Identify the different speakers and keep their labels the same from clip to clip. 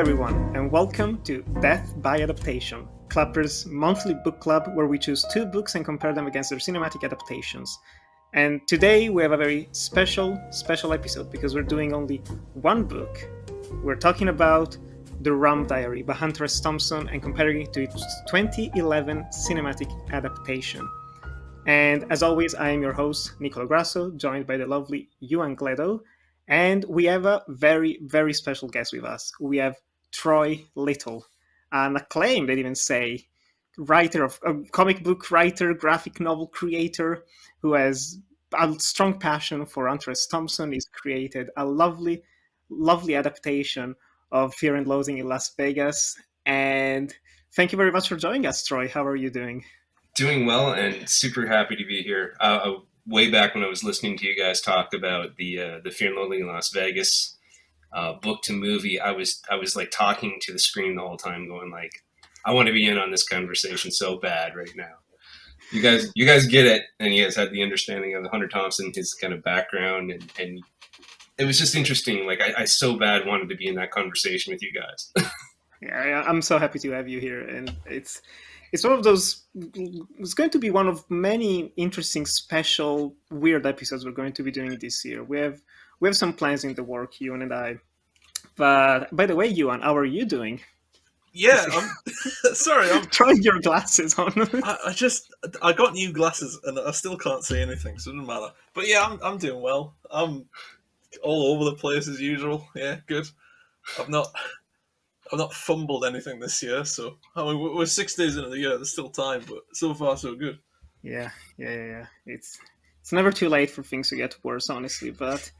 Speaker 1: everyone, and welcome to Death by Adaptation, Clapper's monthly book club where we choose two books and compare them against their cinematic adaptations. And today we have a very special episode because we're doing only one book. We're talking about the Rum Diary by Hunter S. Thompson and comparing it to its 2011 cinematic adaptation. And as always, I am your host, Nicolo Grasso, joined by the lovely Ewan Gledo. And we have a very, very special guest with us. We have Troy Little, an acclaimed, I'd even say, writer of a comic book writer, graphic novel creator, who has a strong passion for Hunter S. Thompson. He's created a lovely, lovely adaptation of Fear and Loathing in Las Vegas. And thank you very much for joining us, Troy. How are you doing?
Speaker 2: Doing well and super happy to be here. Way back when I was listening to you guys talk about the Fear and Loathing in Las Vegas book to movie, I was like talking to the screen the whole time, going like, I want to be in on this conversation so bad right now. You guys get it, and you guys had the understanding of Hunter Thompson, his kind of background, and it was just interesting. Like I so bad wanted to be in that conversation with you guys.
Speaker 1: Yeah, I'm so happy to have you here, and it's one of those. It's going to be one of many interesting, special, weird episodes we're going to be doing this year. We have some plans in the work, Ewan and I. But by the way, Ewan, how are you doing?
Speaker 3: Yeah, I'm sorry. I'm
Speaker 1: trying your glasses on.
Speaker 3: I got new glasses and I still can't see anything, so it doesn't matter. But yeah, I'm doing well. I'm all over the place as usual. Yeah, good. I've not fumbled anything this year, so I mean we're 6 days into the year. There's still time, but so far so good.
Speaker 1: Yeah. It's never too late for things to get worse, honestly. But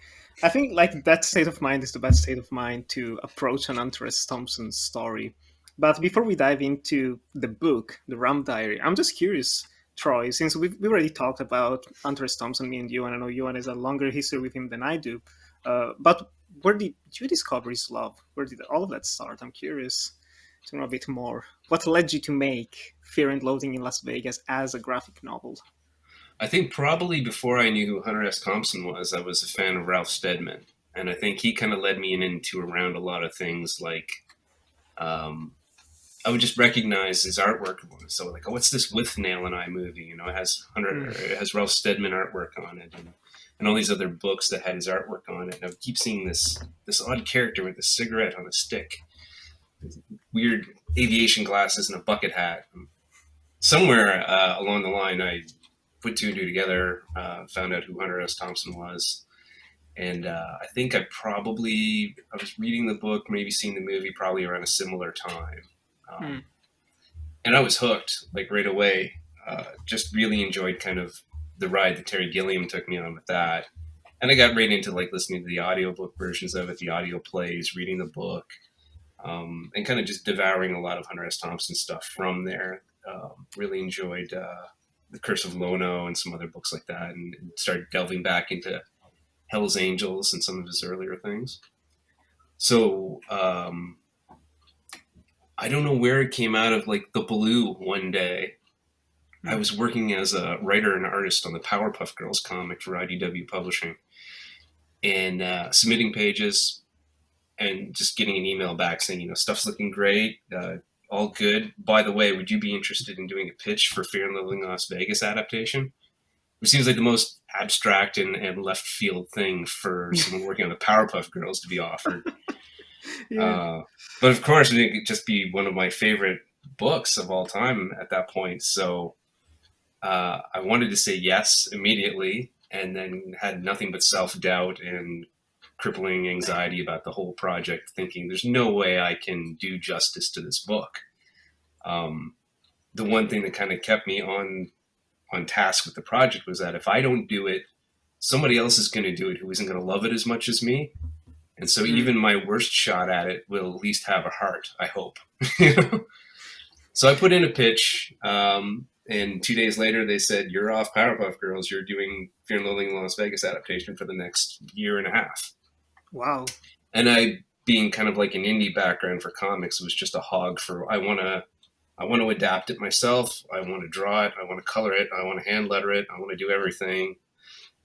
Speaker 1: I think like that state of mind is the best state of mind to approach an Hunter S. Thompson story. But before we dive into the book, the Rum Diary, I'm just curious, Troy, since we've already talked about Hunter S. Thompson, me and you, and I know Ewan has a longer history with him than I do. But where did you discover his love? Where did all of that start? I'm curious to know a bit more. What led you to make Fear and Loathing in Las Vegas as a graphic novel?
Speaker 2: I think probably before I knew who Hunter S. Thompson was, I was a fan of Ralph Steadman. And I think he kind of led me into around a lot of things like I would just recognize his artwork. So like, oh, what's this With Nail and I movie? You know, it has Ralph Steadman artwork on it. And all these other books that had his artwork on it. And I would keep seeing this odd character with a cigarette on a stick, weird aviation glasses and a bucket hat. And somewhere along the line, I put two and two together, found out who Hunter S. Thompson was. And I think I was reading the book, maybe seeing the movie probably around a similar time. And I was hooked like right away. Just really enjoyed kind of the ride that Terry Gilliam took me on with that. And I got right into like listening to the audiobook versions of it, the audio plays, reading the book, and kind of just devouring a lot of Hunter S. Thompson stuff from there. Really enjoyed The Curse of Lono and some other books like that, and started delving back into Hell's Angels and some of his earlier things. So I don't know where it came out of, like the blue one day. I was working as a writer and artist on the Powerpuff Girls comic for IDW Publishing, and submitting pages and just getting an email back saying, you know, stuff's looking great, all good. By the way, would you be interested in doing a pitch for Fear and Loathing in Las Vegas adaptation? Which seems like the most abstract and left field thing for someone working on the Powerpuff Girls to be offered. Yeah. But of course, it could just be one of my favorite books of all time at that point. So I wanted to say yes immediately, and then had nothing but self-doubt and crippling anxiety about the whole project, thinking there's no way I can do justice to this book. The one thing that kind of kept me on task with the project was that if I don't do it, somebody else is going to do it who isn't going to love it as much as me. And so even my worst shot at it will at least have a heart, I hope. So I put in a pitch, and 2 days later they said, you're off Powerpuff Girls. You're doing Fear and Loathing in Las Vegas adaptation for the next year and a half.
Speaker 1: Wow.
Speaker 2: And I, being kind of like an indie background for comics, was just a hog for, I want to adapt it myself. I want to draw it. I want to color it. I want to hand letter it. I want to do everything.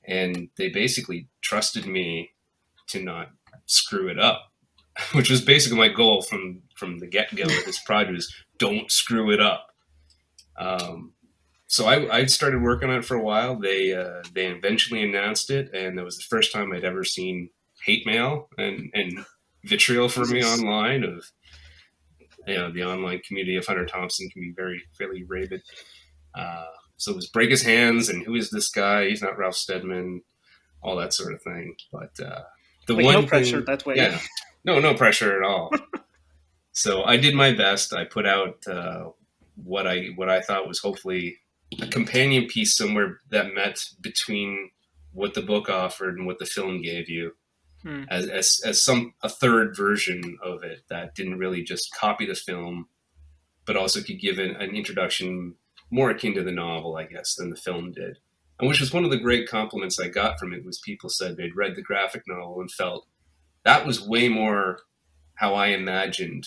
Speaker 2: And they basically trusted me to not screw it up. which was basically my goal from the get-go of this project, was don't screw it up. So I started working on it for a while. They eventually announced it, and it was the first time I'd ever seen hate mail and vitriol for me online. Of the online community of Hunter Thompson can be fairly rabid. So it was break his hands and who is this guy? He's not Ralph Steadman, all that sort of thing. But the
Speaker 1: like
Speaker 2: one
Speaker 1: no pressure
Speaker 2: thing,
Speaker 1: that way.
Speaker 2: yeah, no pressure at all. So I did my best. I put out what I thought was hopefully a companion piece somewhere that met between what the book offered and what the film gave you, as a third version of it that didn't really just copy the film, but also could give an introduction more akin to the novel, I guess, than the film did. And which was one of the great compliments I got from it, was people said they'd read the graphic novel and felt that was way more how I imagined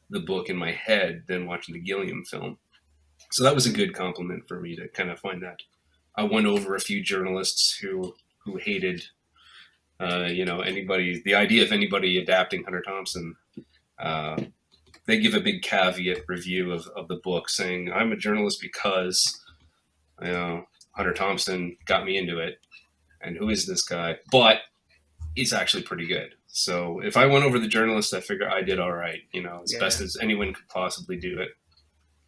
Speaker 2: the book in my head than watching the Gilliam film. So that was a good compliment for me to kind of find that. I won over a few journalists who hated, anybody, the idea of anybody adapting Hunter Thompson. They give a big caveat review of the book saying, I'm a journalist because, Hunter Thompson got me into it. And who is this guy? But he's actually pretty good. So if I went over the journalist, I figure I did all right, as best as anyone could possibly do it.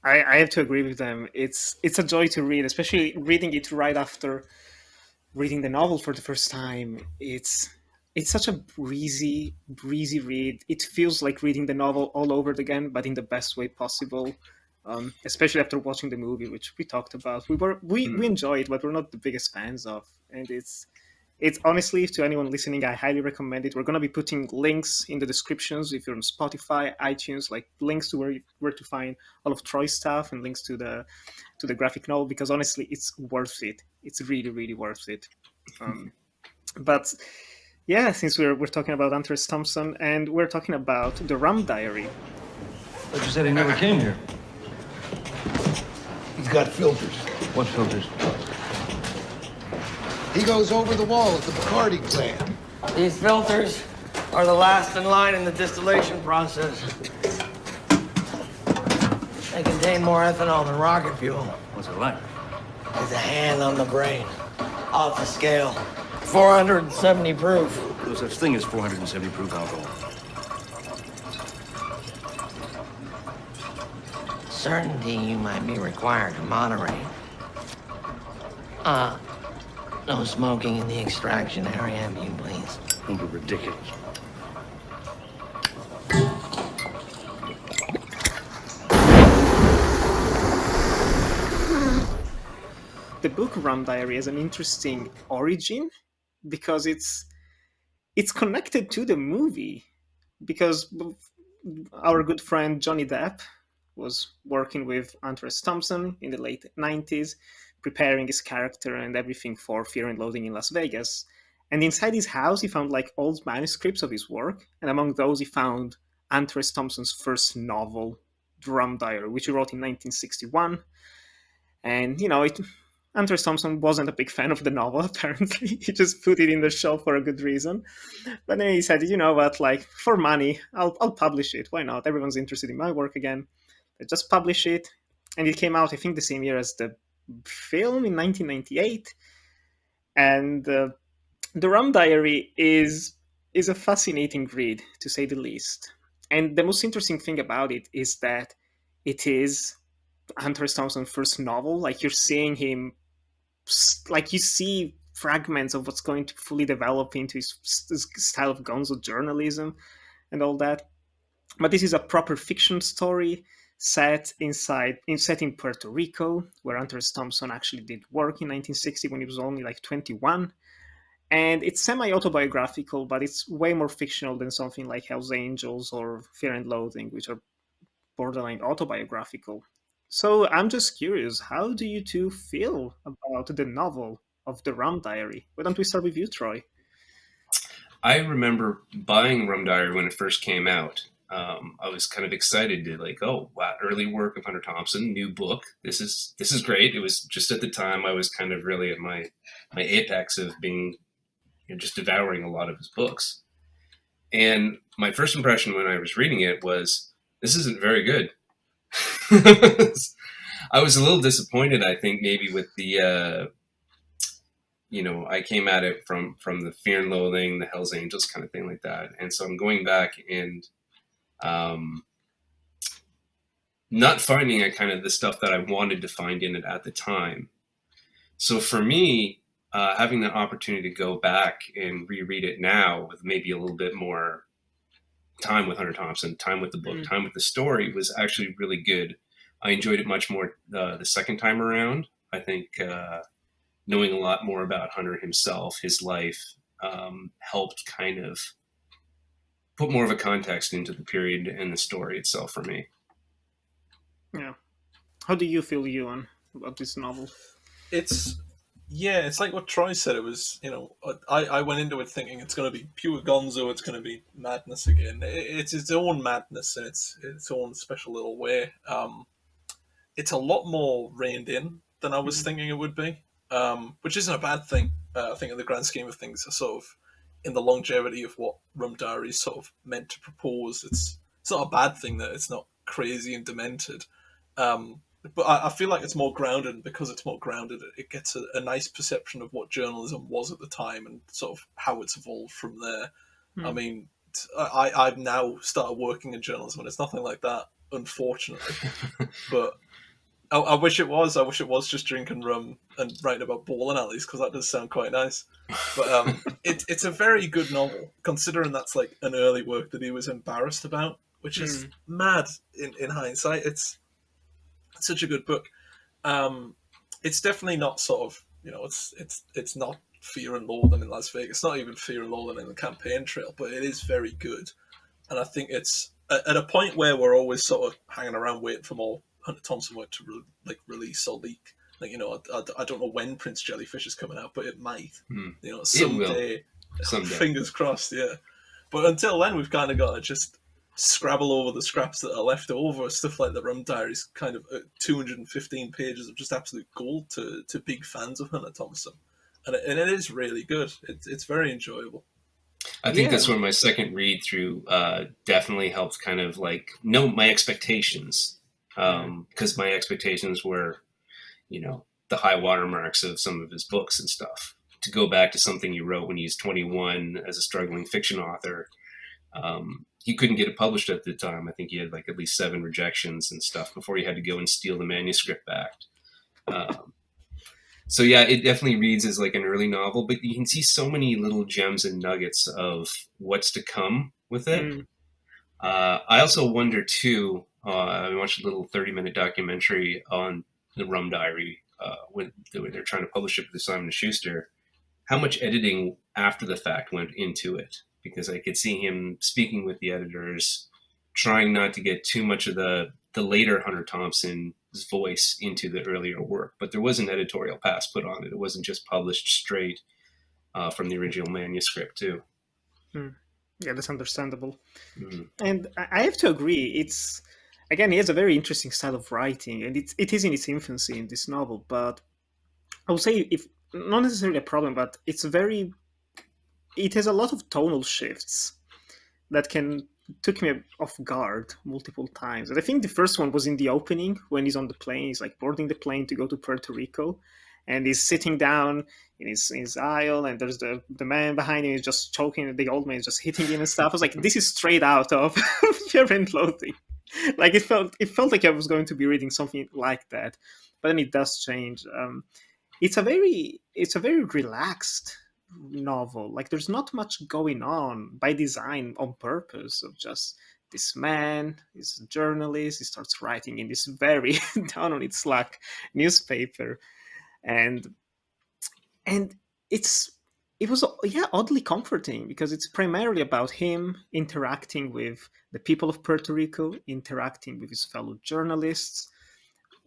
Speaker 1: I have to agree with them. It's a joy to read, especially reading it right after reading the novel for the first time. It's such a breezy read. It feels like reading the novel all over again, but in the best way possible. Especially after watching the movie, which we talked about. We enjoy it, but we're not the biggest fans of. And it's honestly, to anyone listening, I highly recommend it. We're going to be putting links in the descriptions if you're on Spotify, iTunes, like links to where to find all of Troy's stuff and links to the graphic novel, because honestly, it's worth it. It's really, really worth it. But yeah, since we're talking about Hunter Thompson and we're talking about the Rum Diary.
Speaker 4: But you said he never came here.
Speaker 5: He's got filters.
Speaker 4: What filters?
Speaker 5: He goes over the wall at the Bacardi plant.
Speaker 6: These filters are the last in line in the distillation process. They contain more ethanol than rocket fuel.
Speaker 4: What's it like?
Speaker 6: It's a hand on the brain. Off the scale. 470 proof.
Speaker 4: No such thing as 470 proof alcohol.
Speaker 6: Certainty you might be required to moderate. No smoking in the extraction area, if you please.
Speaker 4: Don't be ridiculous.
Speaker 1: The book Rum Diary has an interesting origin because it's connected to the movie, because our good friend Johnny Depp was working with Hunter Thompson in the late 90s, preparing his character and everything for Fear and Loathing in Las Vegas. And inside his house, he found like old manuscripts of his work. And among those, he found Hunter Thompson's first novel, The Rum Diary, which he wrote in 1961. And, Hunter Thompson wasn't a big fan of the novel, apparently. He just put it in the shelf for a good reason. But then he said, you know what, like, for money, I'll publish it. Why not? Everyone's interested in my work again. I just publish it. And it came out, I think, the same year as the film in 1998. And the Rum Diary is a fascinating read, to say the least. And the most interesting thing about it is that it is Hunter Thompson's first novel. Like, you're seeing him, like, you see fragments of what's going to fully develop into his style of gonzo journalism and all that. But this is a proper fiction story set in Puerto Rico, where Hunter Thompson actually did work in 1960 when he was only like 21. And it's semi-autobiographical, but it's way more fictional than something like Hell's Angels or Fear and Loathing, which are borderline autobiographical. So I'm just curious, how do you two feel about the novel of the Rum Diary? Why don't we start with you, Troy?
Speaker 2: I remember buying Rum Diary when it first came out. I was kind of excited to wow, early work of Hunter Thompson, new book. This is great. It was just at the time I was kind of really at my apex of being just devouring a lot of his books. And my first impression when I was reading it was, this isn't very good. I was a little disappointed, I think, maybe with the, I came at it from the Fear and Loathing, the Hell's Angels kind of thing like that. And so I'm going back and not finding kind of the stuff that I wanted to find in it at the time. So for me, having the opportunity to go back and reread it now with maybe a little bit more time with Hunter Thompson, time with the book, time with the story was actually really good. I enjoyed it much more the second time around. I think knowing a lot more about Hunter himself, his life, helped kind of put more of a context into the period and the story itself for me.
Speaker 1: Yeah. How do you feel, Ewan, about this novel?
Speaker 3: It's like what Troy said. It was, I went into it thinking it's going to be pure gonzo, it's going to be madness again. It's its own madness in its own special little way. It's a lot more reined in than I was thinking it would be, which isn't a bad thing. I think in the grand scheme of things, sort of in the longevity of what Rum Diary is sort of meant to propose, it's not a bad thing that it's not crazy and demented. But I feel like it's more grounded, and because it's more grounded, it gets a nice perception of what journalism was at the time and sort of how it's evolved from there. I mean, I've now started working in journalism, and it's nothing like that, unfortunately. But I wish it was. I wish it was just drinking rum and writing about bowling alleys, because that does sound quite nice. But it's a very good novel, considering that's like an early work that he was embarrassed about, which is mad in hindsight. It's such a good book. It's definitely not sort of, it's not Fear and Loathing in Las Vegas. It's not even Fear and Loathing in the Campaign Trail, but it is very good. And I think it's at a point where we're always sort of hanging around waiting for more Hunter Thompson work to release or leak. Like, I don't know when Prince Jellyfish is coming out, but it might. Someday. Fingers crossed, yeah. But until then, we've kind of got to just scrabble over the scraps that are left over. Stuff like the Rum Diary's kind of 215 pages of just absolute gold to big fans of Hunter Thompson. And it is really good. It's very enjoyable.
Speaker 2: I think that's where my second read through definitely helped kind of like know my expectations. Because my expectations were, the high watermarks of some of his books and stuff. To go back to something he wrote when he was 21 as a struggling fiction author, he couldn't get it published at the time. I think he had like at least 7 rejections and stuff before he had to go and steal the manuscript back. So yeah, it definitely reads as like an early novel, but you can see so many little gems and nuggets of what's to come with it. I also wonder too, I watched a little 30-minute documentary on the Rum Diary when they're trying to publish it with Simon & Schuster, how much editing after the fact went into it. Because I could see him speaking with the editors, trying not to get too much of the later Hunter Thompson's voice into the earlier work. But there was an editorial pass put on it. It wasn't just published straight from the original manuscript, too.
Speaker 1: Yeah, that's understandable. And I have to agree. It's, again, he has a very interesting style of writing, and it is in its infancy in this novel. But I would say, if not necessarily a problem, but it has a lot of tonal shifts that took me off guard multiple times. And I think the first one was in the opening when he's on the plane. He's like boarding the plane to go to Puerto Rico, and he's sitting down in his aisle, and there's the man behind him is just choking. The old man is just hitting him and stuff. I was like, this is straight out of Fear and Loathing. Like it felt like I was going to be reading something like that, but then it does change. It's a very relaxed novel. Like there's not much going on by design, on purpose, of just this man is a journalist. He starts writing in this very down on its luck newspaper, and it was oddly comforting, because it's primarily about him interacting with the people of Puerto Rico, interacting with his fellow journalists,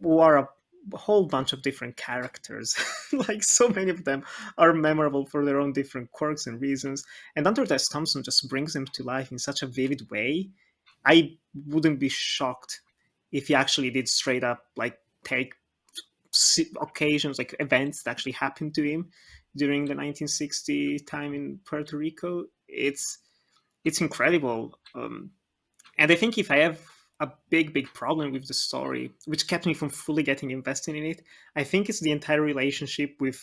Speaker 1: who are a whole bunch of different characters. Like so many of them are memorable for their own different quirks and reasons. And Hunter S. Thompson just brings them to life in such a vivid way. I wouldn't be shocked if he actually did straight up like take occasions, like events that actually happened to him during the 1960 time in Puerto Rico. It's it's incredible. And I think if I have a big problem with the story, which kept me from fully getting invested in it, I think it's the entire relationship with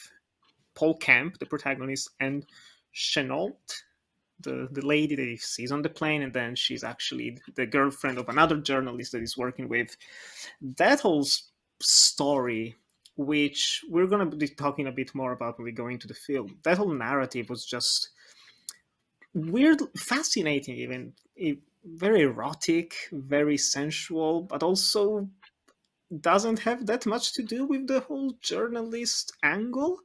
Speaker 1: Paul Kemp, the protagonist, and Chenault, the lady that he sees on the plane, and then she's actually the girlfriend of another journalist that he's working with. That whole story, which we're going to be talking a bit more about when we go into the film, that whole narrative was just weird, fascinating, even very erotic, very sensual, but also doesn't have that much to do with the whole journalist angle.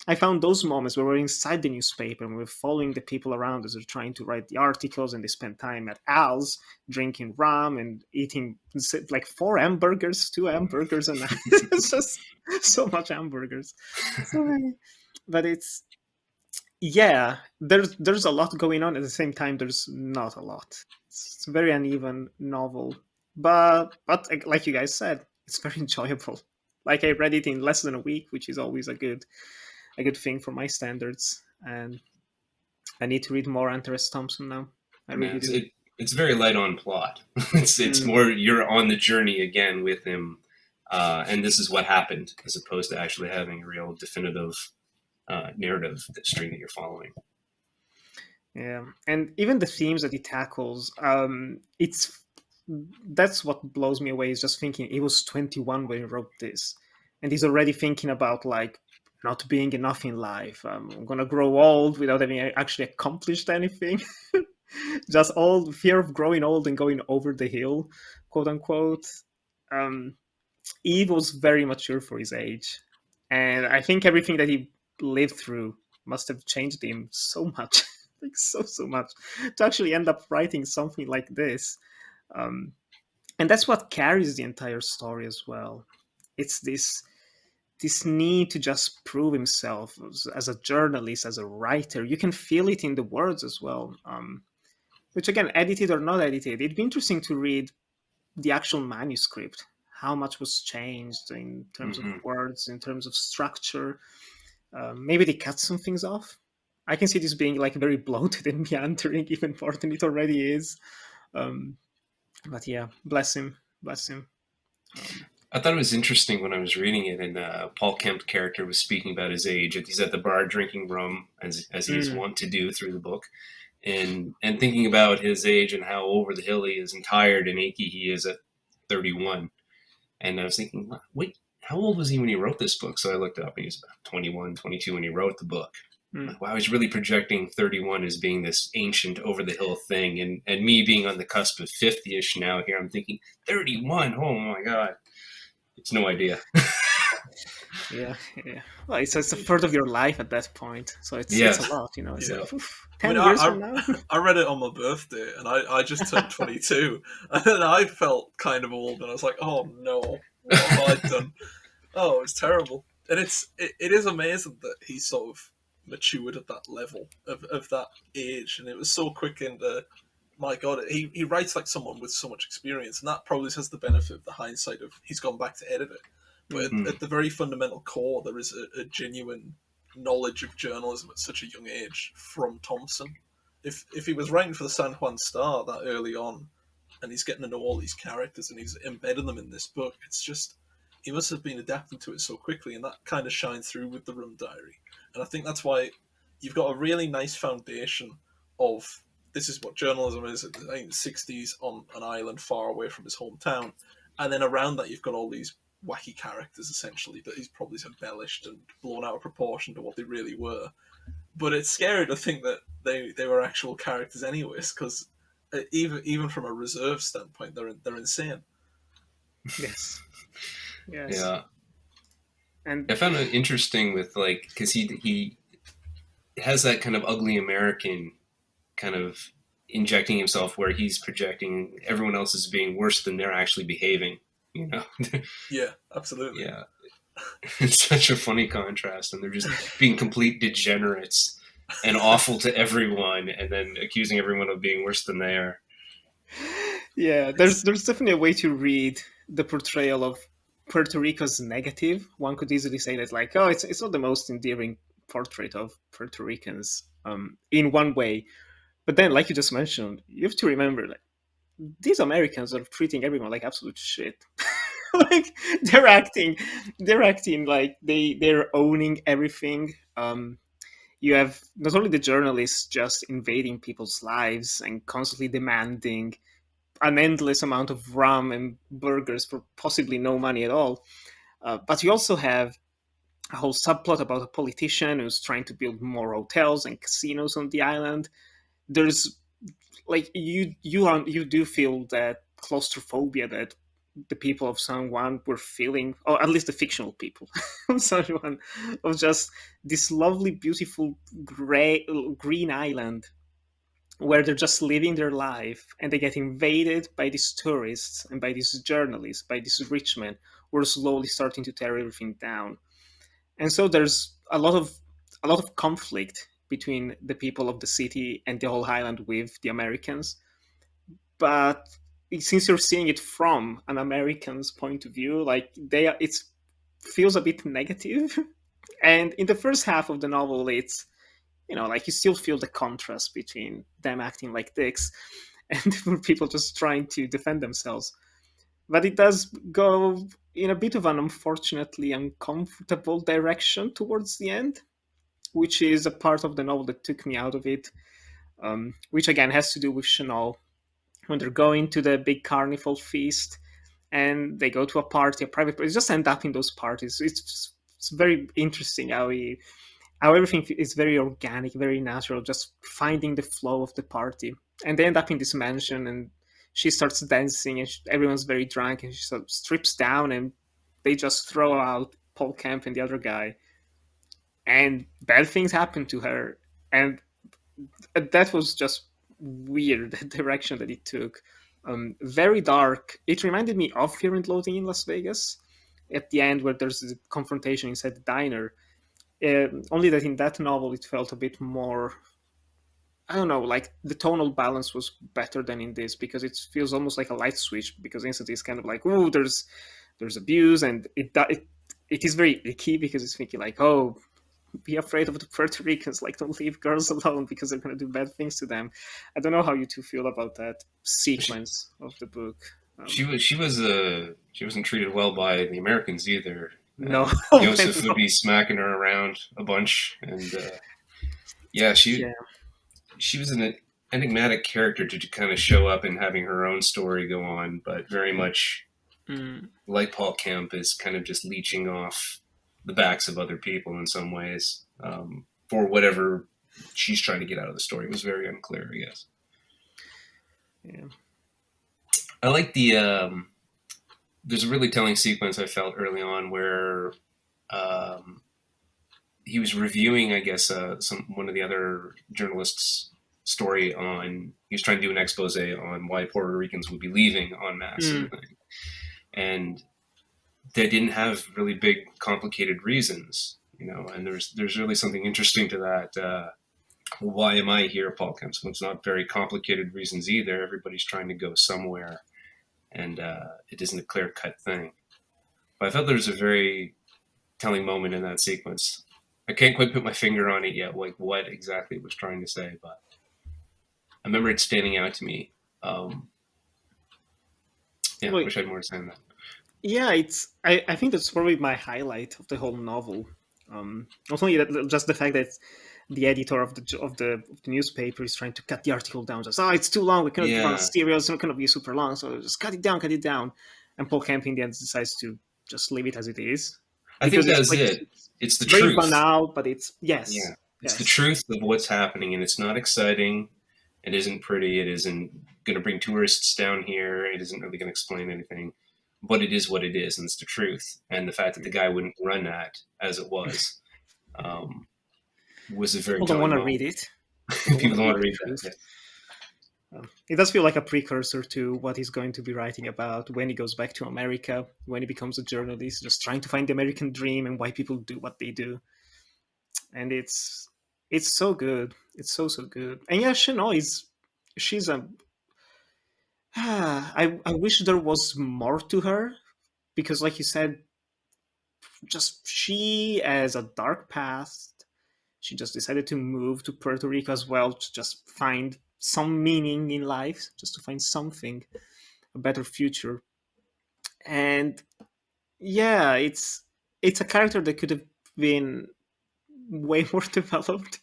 Speaker 1: I found those moments where we're inside the newspaper and we're following the people around us. They're trying to write the articles, and they spend time at Al's drinking rum and eating like 4 hamburgers, 2 hamburgers a night. It's just so much hamburgers. So many. But it's, yeah, there's a lot going on. At the same time, there's not a lot. It's a very uneven novel. But like you guys said, it's very enjoyable. Like, I read it in less than a week, which is always a good thing for my standards. And I need to read more Hunter S. Thompson now. I really do.
Speaker 2: It's very light on plot. It's more you're on the journey again with him, and this is what happened, as opposed to actually having a real definitive narrative string that you're following.
Speaker 1: Yeah, and even the themes that he tackles, that's what blows me away. Is just thinking he was 21 when he wrote this, and he's already thinking about like not being enough in life. I'm gonna grow old without having actually accomplished anything. Just old, fear of growing old and going over the hill, quote unquote. He was very mature for his age, and I think everything that he lived through must have changed him so much, like so much, to actually end up writing something like this. And that's what carries the entire story as well. It's this need to just prove himself as a journalist, as a writer. You can feel it in the words as well, which again, edited or not edited, it'd be interesting to read the actual manuscript, how much was changed in terms of words, in terms of structure. Maybe they cut some things off. I can see this being like very bloated and meandering even more than it already is. But yeah, bless him.
Speaker 2: I thought it was interesting when I was reading it, and Paul Kemp's character was speaking about his age. He's at the bar drinking rum, as he is wont to do through the book, and thinking about his age and how over the hill he is and tired and achy he is at 31. And I was thinking, wait, how old was he when he wrote this book? So I looked up, and he was about 21, 22 when he wrote the book. Like, wow, he's really projecting 31 as being this ancient over-the-hill thing. And me being on the cusp of 50-ish now here, I'm thinking, 31? Oh, my God. It's no idea.
Speaker 1: Yeah. Well, it's a third of your life at that point. So it's a lot, you know. It's like, 10 years from now.
Speaker 3: I read it on my birthday, and I just turned 22. And then I felt kind of old, and I was like, oh, no. What have I done? Oh, it's terrible. And it is amazing that he sort of matured at that level of that age, and it was so quick. And my God, he writes like someone with so much experience, and that probably has the benefit of the hindsight of he's gone back to edit it. But at the very fundamental core, there is a genuine knowledge of journalism at such a young age from Thompson. If he was writing for the San Juan Star that early on, and he's getting to know all these characters and he's embedding them in this book, it's just, he must have been adapting to it so quickly, and that kind of shines through with the Rum Diary. And I think that's why you've got a really nice foundation of this is what journalism is in the 1960s on an island far away from his hometown. And then around that, you've got all these wacky characters, essentially, that he's probably embellished and blown out of proportion to what they really were. But it's scary to think that they were actual characters anyways, because even from a reserve standpoint, they're insane.
Speaker 1: Yes.
Speaker 2: Yeah.
Speaker 1: And
Speaker 2: I found it interesting with, like, because he has that kind of ugly American kind of injecting himself where he's projecting everyone else as being worse than they're actually behaving, you know?
Speaker 3: Yeah, absolutely.
Speaker 2: Yeah. It's such a funny contrast, and they're just being complete degenerates and awful to everyone, and then accusing everyone of being worse than they are.
Speaker 1: Yeah, there's definitely a way to read the portrayal of Puerto Rico's negative. One could easily say that, like, oh, it's not the most endearing portrait of Puerto Ricans in one way. But then, like you just mentioned, you have to remember, like, these Americans are treating everyone like absolute shit. Like they're acting like they're owning everything. You have not only the journalists just invading people's lives and constantly demanding an endless amount of rum and burgers for possibly no money at all, but you also have a whole subplot about a politician who's trying to build more hotels and casinos on the island. There's like you do feel that claustrophobia that the people of San Juan were feeling, or at least the fictional people of San Juan, of just this lovely, beautiful green island where they're just living their life and they get invaded by these tourists and by these journalists, by these rich men who are slowly starting to tear everything down. And so there's a lot of conflict between the people of the city and the whole island with the Americans. But since you're seeing it from an American's point of view, like it feels a bit negative. And in the first half of the novel, it's like you still feel the contrast between them acting like dicks and people just trying to defend themselves. But it does go in a bit of an unfortunately uncomfortable direction towards the end, which is a part of the novel that took me out of it. Which again has to do with Chanel when they're going to the big carnival feast and they go to a party, a private party, just end up in those parties. It's very interesting how everything is very organic, very natural, just finding the flow of the party. And they end up in this mansion and she starts dancing and everyone's very drunk and she sort of strips down and they just throw out Paul Kemp and the other guy. And bad things happen to her. And that was just weird, the direction that it took. Very dark. It reminded me of Fear and Loathing in Las Vegas at the end where there's a confrontation inside the diner. Only that in that novel it felt a bit more, I don't know, like the tonal balance was better than in this because it feels almost like a light switch because instantly it's kind of like, oh, there's abuse and it is very icky because it's thinking like, oh, be afraid of the Puerto Ricans, like don't leave girls alone because they're going to do bad things to them. I don't know how you two feel about that sequence of the book.
Speaker 2: She wasn't treated well by the Americans either.
Speaker 1: No,
Speaker 2: Joseph would be smacking her around a bunch, and she was an enigmatic character to kind of show up and having her own story go on, but very much like Paul Kemp is kind of just leeching off the backs of other people in some ways for whatever she's trying to get out of the story. It was very unclear, I guess.
Speaker 1: Yeah.
Speaker 2: I like the there's a really telling sequence I felt early on where he was reviewing, I guess, one of the other journalists' story on. He was trying to do an expose on why Puerto Ricans would be leaving en masse, and they didn't have really big, complicated reasons, And there's really something interesting to that. Why am I here, Paul Kemp? So it's not very complicated reasons either. Everybody's trying to go somewhere. And it isn't a clear-cut thing. But I felt there was a very telling moment in that sequence. I can't quite put my finger on it yet, like what exactly it was trying to say, but I remember it standing out to me. I wish I had more to say on that.
Speaker 1: Yeah, I think that's probably my highlight of the whole novel. Not only that, just the fact that the editor of the newspaper is trying to cut the article down. Just it's too long. We cannot run stereo. It's not going to be super long. So just cut it down. And Paul Kemp in the end decides to just leave it as it is.
Speaker 2: I think that's it. It's the
Speaker 1: very
Speaker 2: truth.
Speaker 1: Banal, but it's yes.
Speaker 2: Yeah, it's the truth of what's happening, and it's not exciting. It isn't pretty. It isn't going to bring tourists down here. It isn't really going to explain anything. But it is what it is, and it's the truth. And the fact that the guy wouldn't run that as it was a very.
Speaker 1: People don't want to read it.
Speaker 2: People don't want to read that. Yeah.
Speaker 1: It does feel like a precursor to what he's going to be writing about when he goes back to America, when he becomes a journalist, just trying to find the American dream and why people do what they do. And it's so good. It's so good. And yeah, she's a. I wish there was more to her because, like you said, just she has a dark past. She just decided to move to Puerto Rico as well to just find some meaning in life, just to find something, a better future. And yeah, it's a character that could have been way more developed,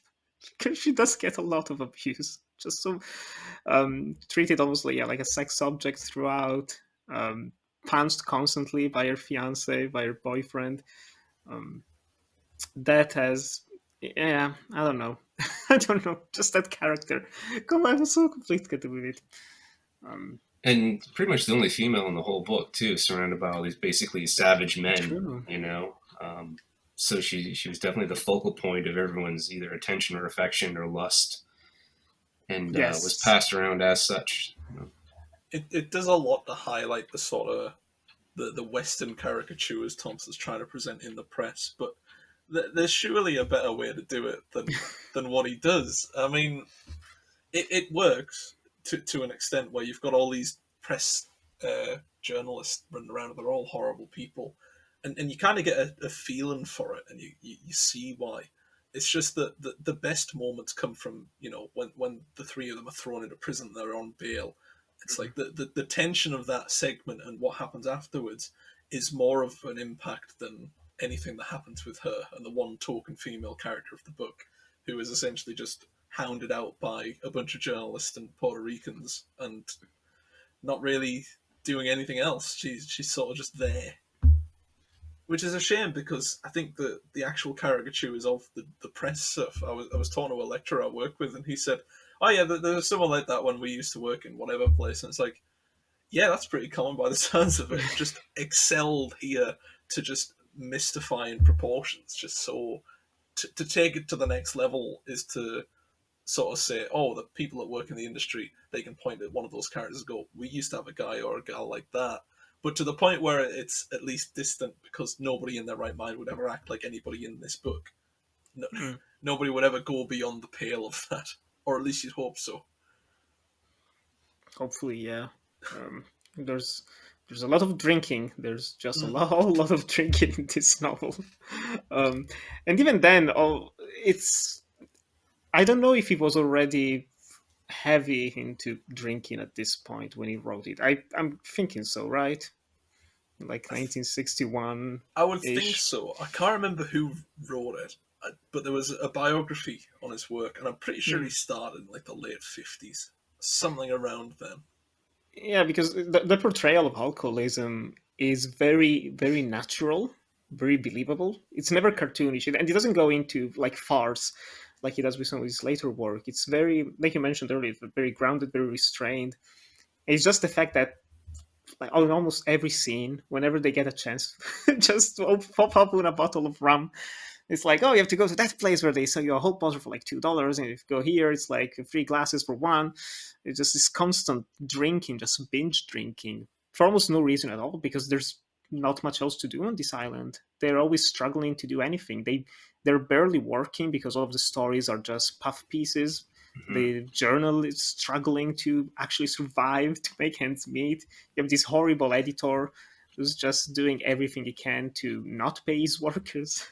Speaker 1: because she does get a lot of abuse, just so treated almost like, yeah, like a sex object throughout, punched constantly by her fiance, by her boyfriend. um, that has, yeah, I don't know. I don't know, just that character. Come, I was so complicated with it.
Speaker 2: And pretty much the only female in the whole book too, surrounded by all these basically savage men.
Speaker 1: True.
Speaker 2: You know, so she was definitely the focal point of everyone's either attention or affection or lust, and was
Speaker 1: Yes.
Speaker 2: passed around as such.
Speaker 3: It does a lot to highlight the sort of the Western caricatures Thompson's trying to present in the press, but there's surely a better way to do it than what he does. I mean, it works to an extent where you've got all these press journalists running around, and they're all horrible people, and you kind of get a feeling for it, and you see why. It's just that the best moments come from, when the three of them are thrown into prison, they're on bail. It's like the tension of that segment and what happens afterwards is more of an impact than anything that happens with her and the one token female character of the book, who is essentially just hounded out by a bunch of journalists and Puerto Ricans and not really doing anything else. She's sort of just there, which is a shame, because I think the actual caricatures of the press stuff. I was talking to a lecturer I work with, and he said, "Oh yeah, there's someone like that when we used to work in whatever place," and it's like, yeah, that's pretty common by the sounds of it. Just excelled here to just mystifying proportions. Just so to take it to the next level is to sort of say, oh, the people that work in the industry, they can point at one of those characters and go, we used to have a guy or a gal like that. But to the point where it's at least distant, because nobody in their right mind would ever act like anybody in this book. No, Nobody would ever go beyond the pale of that, or at least you'd hope so.
Speaker 1: Hopefully, yeah. There's a lot of drinking. There's just a lot of drinking in this novel, and even then, it's. I don't know if he was already heavy into drinking at this point when he wrote it. I'm thinking so, right? Like 1961.
Speaker 3: I would think so. I can't remember who wrote it, but there was a biography on his work, and I'm pretty sure he started in like the late 50s, something around then.
Speaker 1: Yeah, because the portrayal of alcoholism is very, very natural, very believable. It's never cartoonish, and it doesn't go into like farce like he does with some of his later work. It's very, like you mentioned earlier, very grounded, very restrained. It's just the fact that like on almost every scene, whenever they get a chance, just pop up with a bottle of rum. It's like, oh, you have to go to that place where they sell you a whole bottle for like $2, and if you go here, it's like 3 glasses for one. It's just this constant drinking, just binge drinking for almost no reason at all, because there's not much else to do on this island. They're always struggling to do anything. They're barely working because all of the stories are just puff pieces. The journal is struggling to actually survive, to make ends meet. You have this horrible editor who's just doing everything he can to not pay his workers.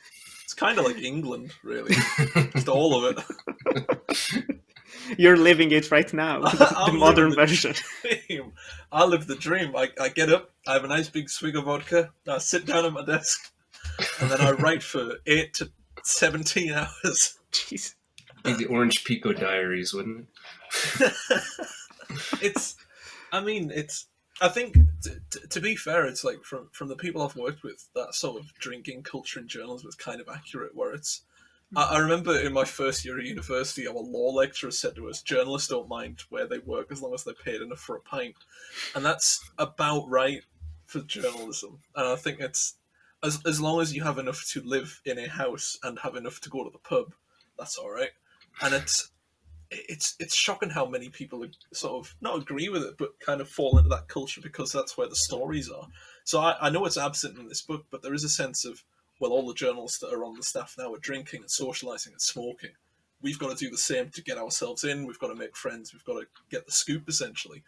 Speaker 3: It's kind of like England, really. Just all of it.
Speaker 1: You're living it right now, the modern version.
Speaker 3: I live the dream. I get up, I have a nice big swig of vodka, I sit down at my desk, and then I write for 8 to 17 hours.
Speaker 1: Jeez.
Speaker 2: Be the Orange Pico Diaries, wouldn't it?
Speaker 3: I think, to be fair, it's like from the people I've worked with, that sort of drinking culture in journalism is kind of accurate, where it's... I remember in my first year at university, our law lecturer said to us, journalists don't mind where they work as long as they're paid enough for a pint. And that's about right for journalism. And I think it's... As long as you have enough to live in a house and have enough to go to the pub, that's all right. And it's shocking how many people sort of not agree with it, but kind of fall into that culture because that's where the stories are. So I know it's absent in this book, but there is a sense of, well, all the journalists that are on the staff now are drinking and socialising and smoking. We've got to do the same to get ourselves in. We've got to make friends. We've got to get the scoop, essentially.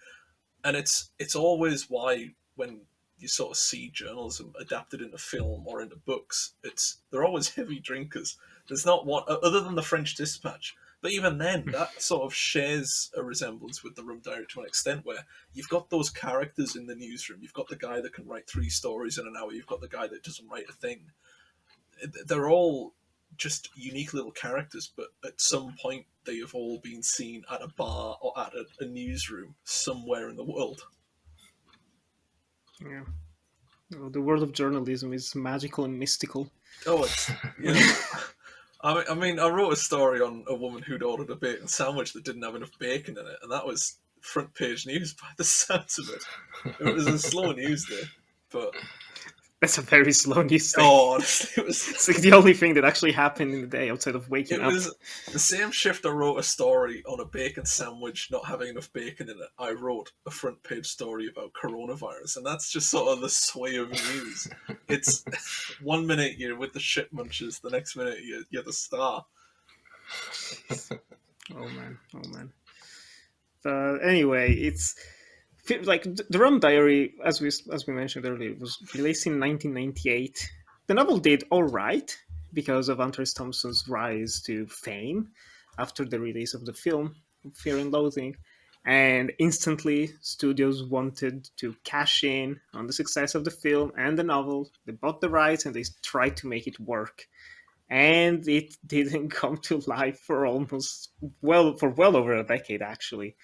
Speaker 3: And it's always why when you sort of see journalism adapted into film or into books, they're always heavy drinkers. There's not one, other than the French Dispatch, But even then, that sort of shares a resemblance with the Rum Diary to an extent, where you've got those characters in the newsroom. You've got the guy that can write 3 stories in an hour. You've got the guy that doesn't write a thing. They're all just unique little characters, but at some point they have all been seen at a bar or at a newsroom somewhere in the world.
Speaker 1: Yeah. Oh, the world of journalism is magical and mystical.
Speaker 3: Oh, it's I mean, I wrote a story on a woman who'd ordered a bacon sandwich that didn't have enough bacon in it, and that was front page news by the sounds of it. It was a slow news day, but
Speaker 1: That's a very slow news thing.
Speaker 3: oh, honestly, it was.
Speaker 1: It's like the only thing that actually happened in the day outside of waking
Speaker 3: It
Speaker 1: up.
Speaker 3: was the same shift I wrote a story on a bacon sandwich not having enough bacon in it. I wrote a front page story about coronavirus, and that's just sort of the sway of news. It's 1 minute you're with the shit munchers, the next minute you're the star.
Speaker 1: Oh man. Anyway, it's like the Rum Diary, as we mentioned earlier, was released in 1998. The novel did all right because of Hunter S. Thompson's rise to fame after the release of the film Fear and Loathing, and instantly studios wanted to cash in on the success of the film and the novel. They bought the rights and they tried to make it work. And it didn't come to life for well over a decade, actually.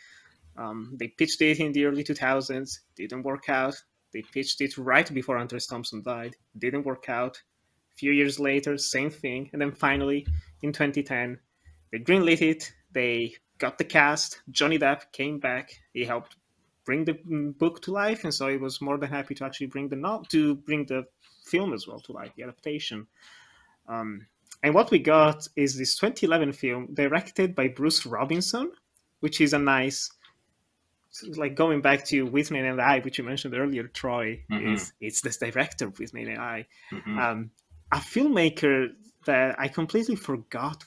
Speaker 1: They pitched it in the early 2000s, didn't work out. They pitched it right before Hunter S. Thompson died, didn't work out. A few years later, same thing. And then finally, in 2010, they greenlit it. They got the cast. Johnny Depp came back. He helped bring the book to life, and so he was more than happy to actually bring the film as well to life, the adaptation. And what we got is this 2011 film directed by Bruce Robinson, which is a nice, like going back to With Name and I, which you mentioned earlier, Troy, it's this director of With Name and I. A filmmaker that I completely forgot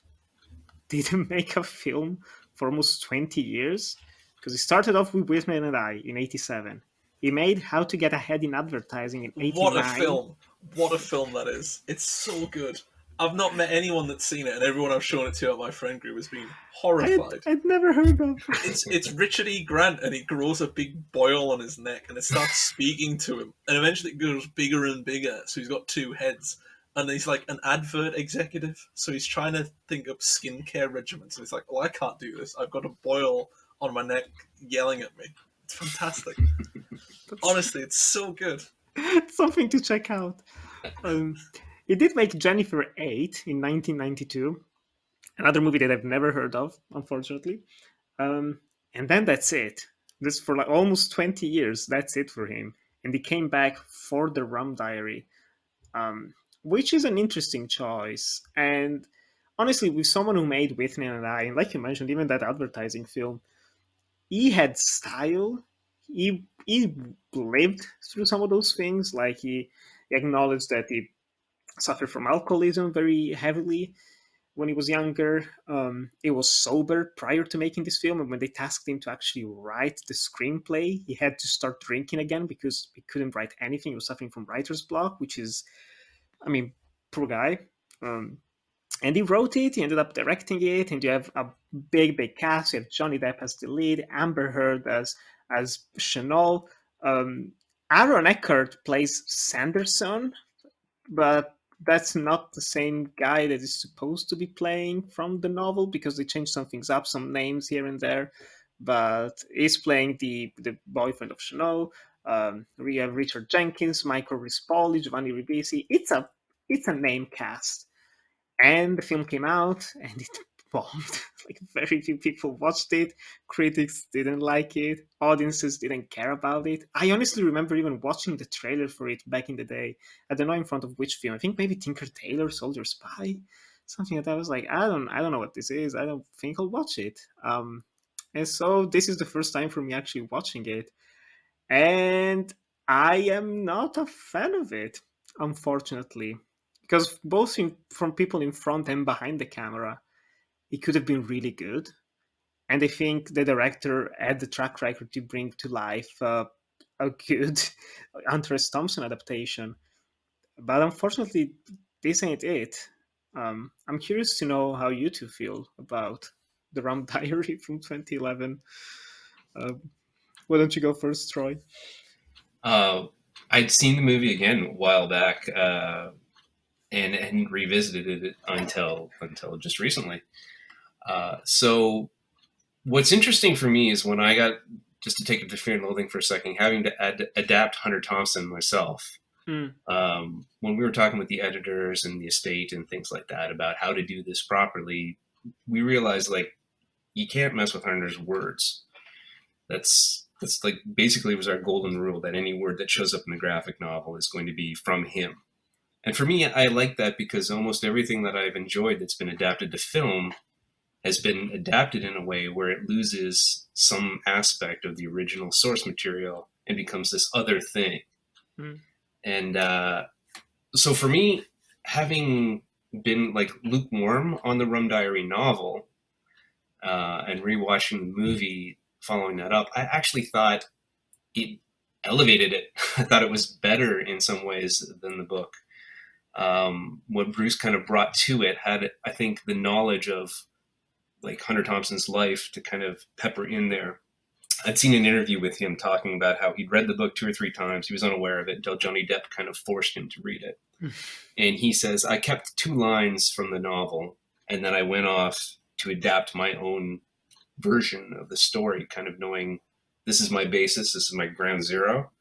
Speaker 1: didn't make a film for almost 20 years, because he started off with With Name and I in 87. He made How to Get Ahead in Advertising in 89.
Speaker 3: What a film! What a film that is! It's so good. I've not met anyone that's seen it, and everyone I've shown it to at my friend group has been horrified.
Speaker 1: I'd never heard of
Speaker 3: It's Richard E. Grant, and he grows a big boil on his neck, and it starts speaking to him, and eventually it goes bigger and bigger, so he's got 2 heads, and he's like an advert executive, so he's trying to think up skincare regimens, and he's like, well, I can't do this. I've got a boil on my neck yelling at me. It's fantastic. Honestly, it's so good.
Speaker 1: Something to check out. He did make Jennifer 8 in 1992, another movie that I've never heard of, unfortunately. And then that's it. This for like almost 20 years, that's it for him. And he came back for the Rum Diary, which is an interesting choice. And honestly, with someone who made Whitney and I, and like you mentioned, even that advertising film, he had style. He lived through some of those things. Like he acknowledged that he suffered from alcoholism very heavily when he was younger. He was sober prior to making this film, and when they tasked him to actually write the screenplay, he had to start drinking again because he couldn't write anything. He was suffering from writer's block, which is, I mean, poor guy. And he wrote it, he ended up directing it, and you have a big cast. You have Johnny Depp as the lead, Amber Heard as Chanel. Aaron Eckhart plays Sanderson, but that's not the same guy that is supposed to be playing from the novel, because they changed some things up, some names here and there. But he's playing the boyfriend of Chanel. We have Richard Jenkins, Michael Rispoli, Giovanni Ribisi. It's a name cast. And the film came out, and it bombed. Like, very few people watched it. Critics didn't like it. Audiences didn't care about it. I honestly remember even watching the trailer for it back in the day. I don't know in front of which film. I think maybe Tinker Tailor Soldier Spy, something like that. I was like, I don't know what this is. I don't think I'll watch it. And so this is the first time for me actually watching it, and I am not a fan of it, unfortunately. Because both from people in front and behind the camera, it could have been really good. And I think the director had the track record to bring to life a good Hunter S. Thompson adaptation. But unfortunately, this ain't it. I'm curious to know how you two feel about the Rum Diary from 2011. Why don't you go first, Troy?
Speaker 2: I'd seen the movie again a while back, and hadn't revisited it until just recently. So what's interesting for me is when I got, just to take it to Fear and Loathing for a second, having to adapt Hunter Thompson myself. When we were talking with the editors and the estate and things like that about how to do this properly, we realized like you can't mess with Hunter's words. That's like basically was our golden rule, that any word that shows up in the graphic novel is going to be from him. And for me, I like that because almost everything that I've enjoyed that's been adapted to film has been adapted in a way where it loses some aspect of the original source material and becomes this other thing. And so for me, having been like lukewarm on the Rum Diary novel and rewatching the movie following that up, I actually thought it elevated it. I thought it was better in some ways than the book. What Bruce kind of brought to it had, I think, the knowledge of like Hunter Thompson's life to kind of pepper in there. I'd seen an interview with him talking about how he'd read the book 2 or 3 times. He was unaware of it until Johnny Depp kind of forced him to read it. And he says, I kept 2 lines from the novel, and then I went off to adapt my own version of the story, kind of knowing this is my basis, this is my ground zero.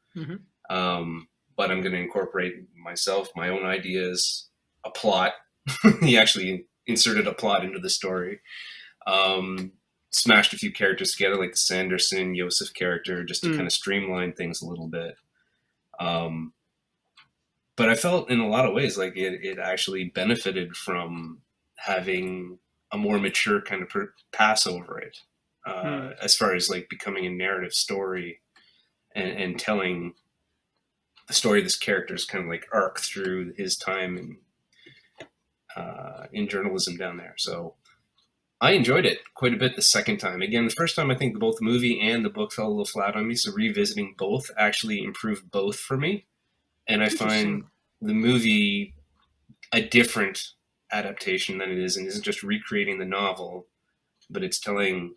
Speaker 2: But I'm going to incorporate myself, my own ideas, a plot. He actually inserted a plot into the story. Smashed a few characters together, like the Sanderson, Yosef character, just to kind of streamline things a little bit. But I felt in a lot of ways like it actually benefited from having a more mature kind of pass over it, as far as like becoming a narrative story and telling the story of this character's kind of like arc through his time in journalism down there. So I enjoyed it quite a bit the second time. Again, the first time I think both the movie and the book fell a little flat on me, so revisiting both actually improved both for me. And I find the movie a different adaptation than it is, and isn't just recreating the novel, but it's telling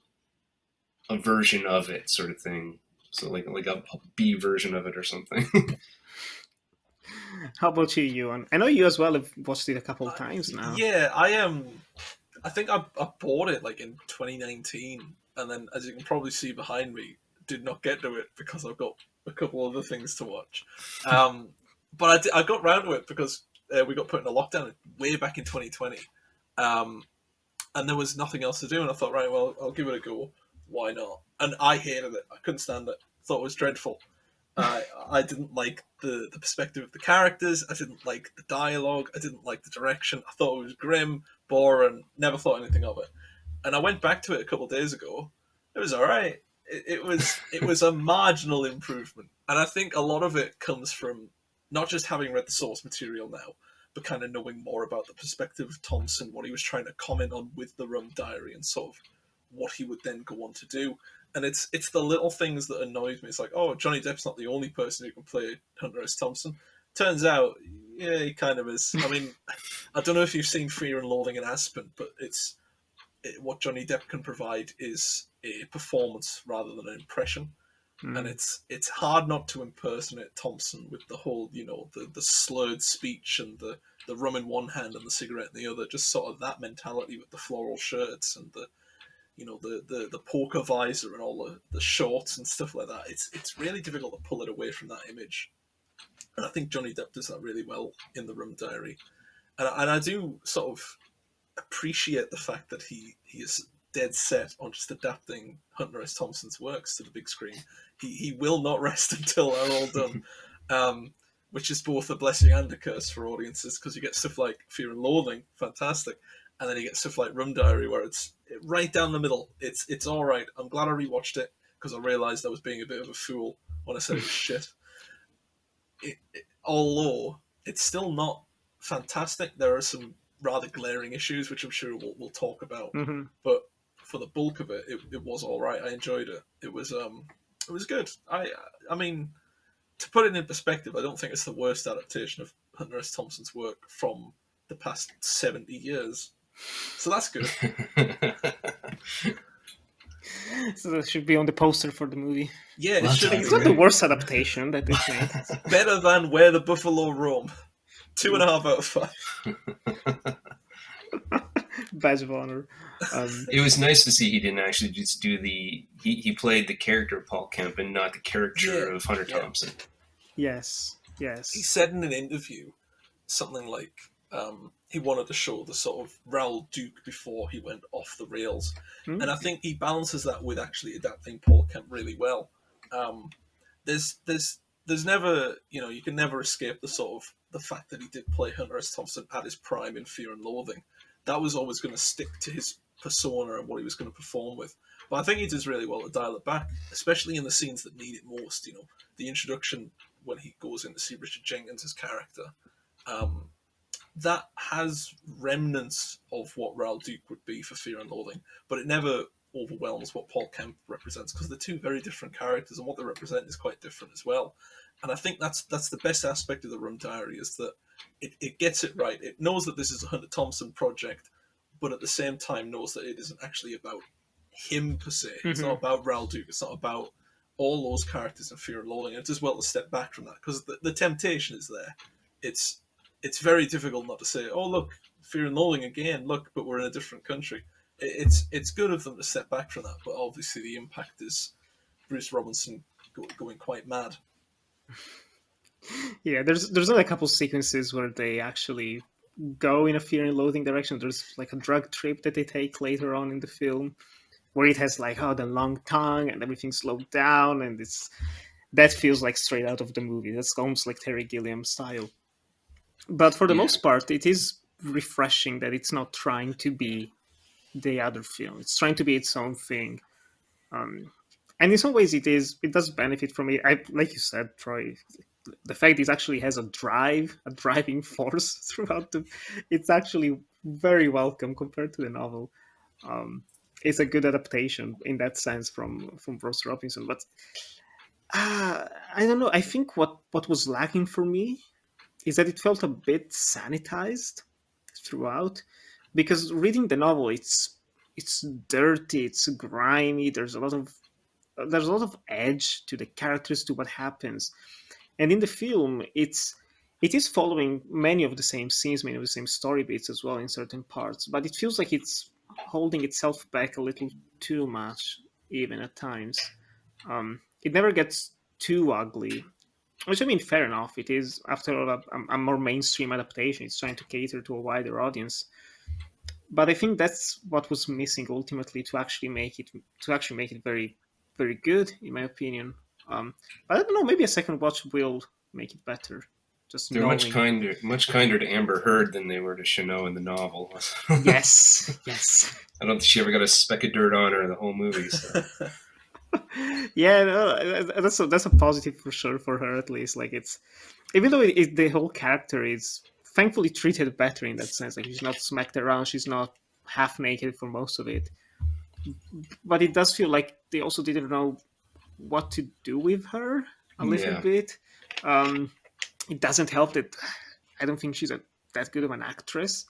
Speaker 2: a version of it, sort of thing. So like a B version of it or something.
Speaker 1: How about you, Ewan? I know you as well have watched it a couple of times now.
Speaker 3: Yeah, I think I bought it like in 2019, and then as you can probably see behind me, did not get to it because I've got a couple other things to watch. But I got round to it because we got put in a lockdown way back in 2020, and there was nothing else to do, and I thought, right, well, I'll give it a go. Why not? And I hated it. I couldn't stand it. Thought it was dreadful. I didn't like the perspective of the characters. I didn't like the dialogue. I didn't like the direction. I thought it was grim, boring. Never thought anything of it. And I went back to it a couple of days ago. It was all right. It was a marginal improvement, and I think a lot of it comes from not just having read the source material now, but kind of knowing more about the perspective of Thompson, what he was trying to comment on with the Rum Diary, and sort of what he would then go on to do. And it's the little things that annoys me. It's like, oh, Johnny Depp's not the only person who can play Hunter S. Thompson. Turns out, yeah, he kind of is. I mean, I don't know if you've seen Fear and Loathing in Aspen, but what Johnny Depp can provide is a performance rather than an impression. And it's hard not to impersonate Thompson with the whole, the slurred speech and the rum in one hand and the cigarette in the other, just sort of that mentality with the floral shirts and the poker visor and all the shorts and stuff like that. It's really difficult to pull it away from that image. And I think Johnny Depp does that really well in the Rum Diary. And I do sort of appreciate the fact that he is dead set on just adapting Hunter S. Thompson's works to the big screen. He will not rest until they're all done, which is both a blessing and a curse for audiences, because you get stuff like Fear and Loathing, fantastic, and then you get stuff like Rum Diary, where it's right down the middle. It's all right. I'm glad I rewatched it because I realised I was being a bit of a fool when I said it was shit. Although it's still not fantastic, there are some rather glaring issues, which I'm sure we'll talk about. But for the bulk of it, it was all right. I enjoyed it. It was good. I mean, to put it in perspective, I don't think it's the worst adaptation of Hunter S. Thompson's work from the past 70 years. So that's good.
Speaker 1: So that should be on the poster for the movie.
Speaker 3: Yeah, it
Speaker 2: Lots
Speaker 3: should
Speaker 2: of
Speaker 3: be
Speaker 1: It's not the
Speaker 3: great.
Speaker 1: worst adaptation that they've made.
Speaker 3: Better than Where the Buffalo Roam. 2.5 out of 5.
Speaker 1: Badge of honor.
Speaker 2: It was nice to see he didn't actually just do he played the character of Paul Kemp and not the caricature
Speaker 3: Yeah,
Speaker 2: of Hunter
Speaker 3: yeah.
Speaker 2: Thompson.
Speaker 1: Yes.
Speaker 3: He said in an interview something like he wanted to show the sort of Raoul Duke before he went off the rails.
Speaker 1: Hmm?
Speaker 3: And I think he balances that with actually adapting Paul Kemp really well. There's never, you can never escape the fact that he did play Hunter S. Thompson at his prime in Fear and Loathing. That was always going to stick to his persona and what he was going to perform with. But I think he does really well to dial it back, especially in the scenes that need it most. The introduction when he goes in to see Richard Jenkins' character. That has remnants of what Raoul Duke would be for Fear and Loathing, but it never overwhelms what Paul Kemp represents, because they're two very different characters, and what they represent is quite different as well. And I think that's the best aspect of the Rum Diary, is that it gets it right. It knows that this is a Hunter Thompson project, but at the same time knows that it isn't actually about him per se. It's not about Raoul Duke. It's not about all those characters in Fear and Loathing. It's as well to step back from that, because the temptation is there. It's very difficult not to say, oh, look, Fear and Loathing again, look, but we're in a different country. It's good of them to step back from that, but obviously the impact is Bruce Robinson going quite mad.
Speaker 1: Yeah, there's only a couple sequences where they actually go in a Fear and Loathing direction. There's like a drug trip that they take later on in the film, where it has like the long tongue and everything slowed down, and that feels like straight out of the movie. That's almost like Terry Gilliam style. But for the most part, it is refreshing that it's not trying to be the other film. It's trying to be its own thing. And in some ways, it does benefit from it. Like you said, Troy, the fact it actually has a driving force throughout it's actually very welcome compared to the novel. It's a good adaptation in that sense from Bruce Robinson. But I don't know. I think what was lacking for me is that it felt a bit sanitized throughout, because reading the novel, it's dirty, it's grimy. There's a lot of edge to the characters, to what happens, and in the film, it is following many of the same scenes, many of the same story beats as well in certain parts, but it feels like it's holding itself back a little too much, even at times. It never gets too ugly. Which, I mean, fair enough. It is, after all, a more mainstream adaptation. It's trying to cater to a wider audience. But I think that's what was missing ultimately to actually make it very, very good, in my opinion. But I don't know. Maybe a second watch will make it better. Just
Speaker 2: They're
Speaker 1: knowing.
Speaker 2: much kinder to Amber Heard than they were to Chanot in the novel.
Speaker 1: Yes.
Speaker 2: I don't think she ever got a speck of dirt on her in the whole movie. So.
Speaker 1: Yeah, no, that's a positive for sure for her, at least. Like, it's, even though the whole character is thankfully treated better in that sense. Like, she's not smacked around, she's not half naked for most of it. But it does feel like they also didn't know what to do with her a little bit. It doesn't help that I don't think she's that good of an actress.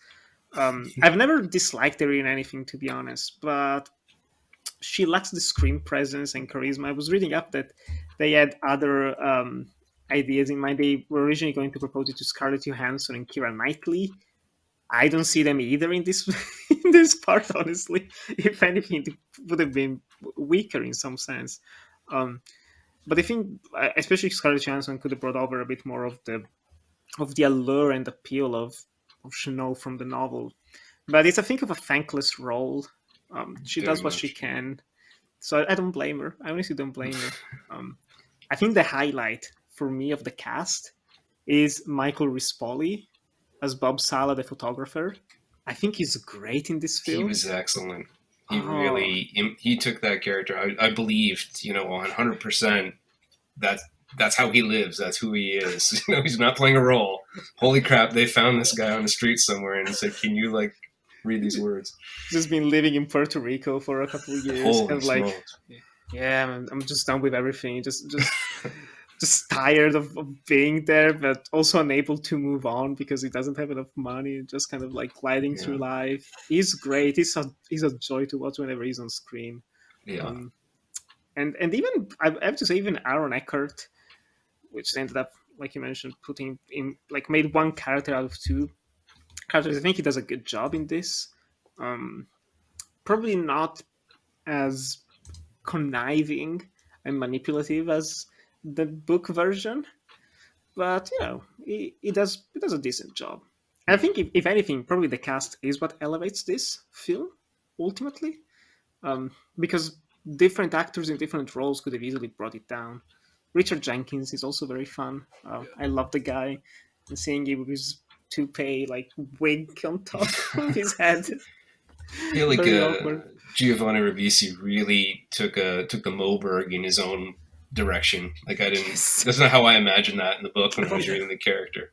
Speaker 1: I've never disliked her in anything, to be honest, but she lacks the screen presence and charisma. I was reading up that they had other ideas in mind. They were originally going to propose it to Scarlett Johansson and Keira Knightley. I don't see them either in this in this part, honestly. If anything, it would have been weaker in some sense. But I think, especially Scarlett Johansson, could have brought over a bit more of the allure and appeal of Chanel from the novel. But it's, I think, of a thankless role. She does what she can, so I don't blame her. I honestly don't blame her. I think the highlight for me of the cast is Michael Rispoli as Bob Sala, the photographer. I think he's great in this film.
Speaker 2: He was excellent. He took that character. I believed, 100% that's how he lives. That's who he is. He's not playing a role. Holy crap! They found this guy on the street somewhere and said, "Can you read these words?"
Speaker 1: Just been living in Puerto Rico for a couple of years.
Speaker 2: Holy
Speaker 1: and
Speaker 2: smokes.
Speaker 1: yeah, I'm just done with everything. Just just tired of being there, but also unable to move on because he doesn't have enough money, and just kind of like gliding
Speaker 2: Yeah.
Speaker 1: through life. He's great. He's a joy to watch whenever he's on screen.
Speaker 2: Yeah.
Speaker 1: And even I have to say, even Aaron Eckhart, which ended up, like you mentioned, putting in, like, made one character out of two characters. I think he does a good job in this. Probably not as conniving and manipulative as the book version, but he does a decent job. And I think if anything, probably the cast is what elevates this film ultimately, because different actors in different roles could have easily brought it down. Richard Jenkins is also very fun. I love the guy, and seeing him with his toupee like wig on top of his head.
Speaker 2: I feel like
Speaker 1: Very awkward.
Speaker 2: Giovanni Ribisi really took the Moberg in his own direction. Like I didn't.
Speaker 1: Yes.
Speaker 2: That's not how I imagined that in the book when I was reading the character.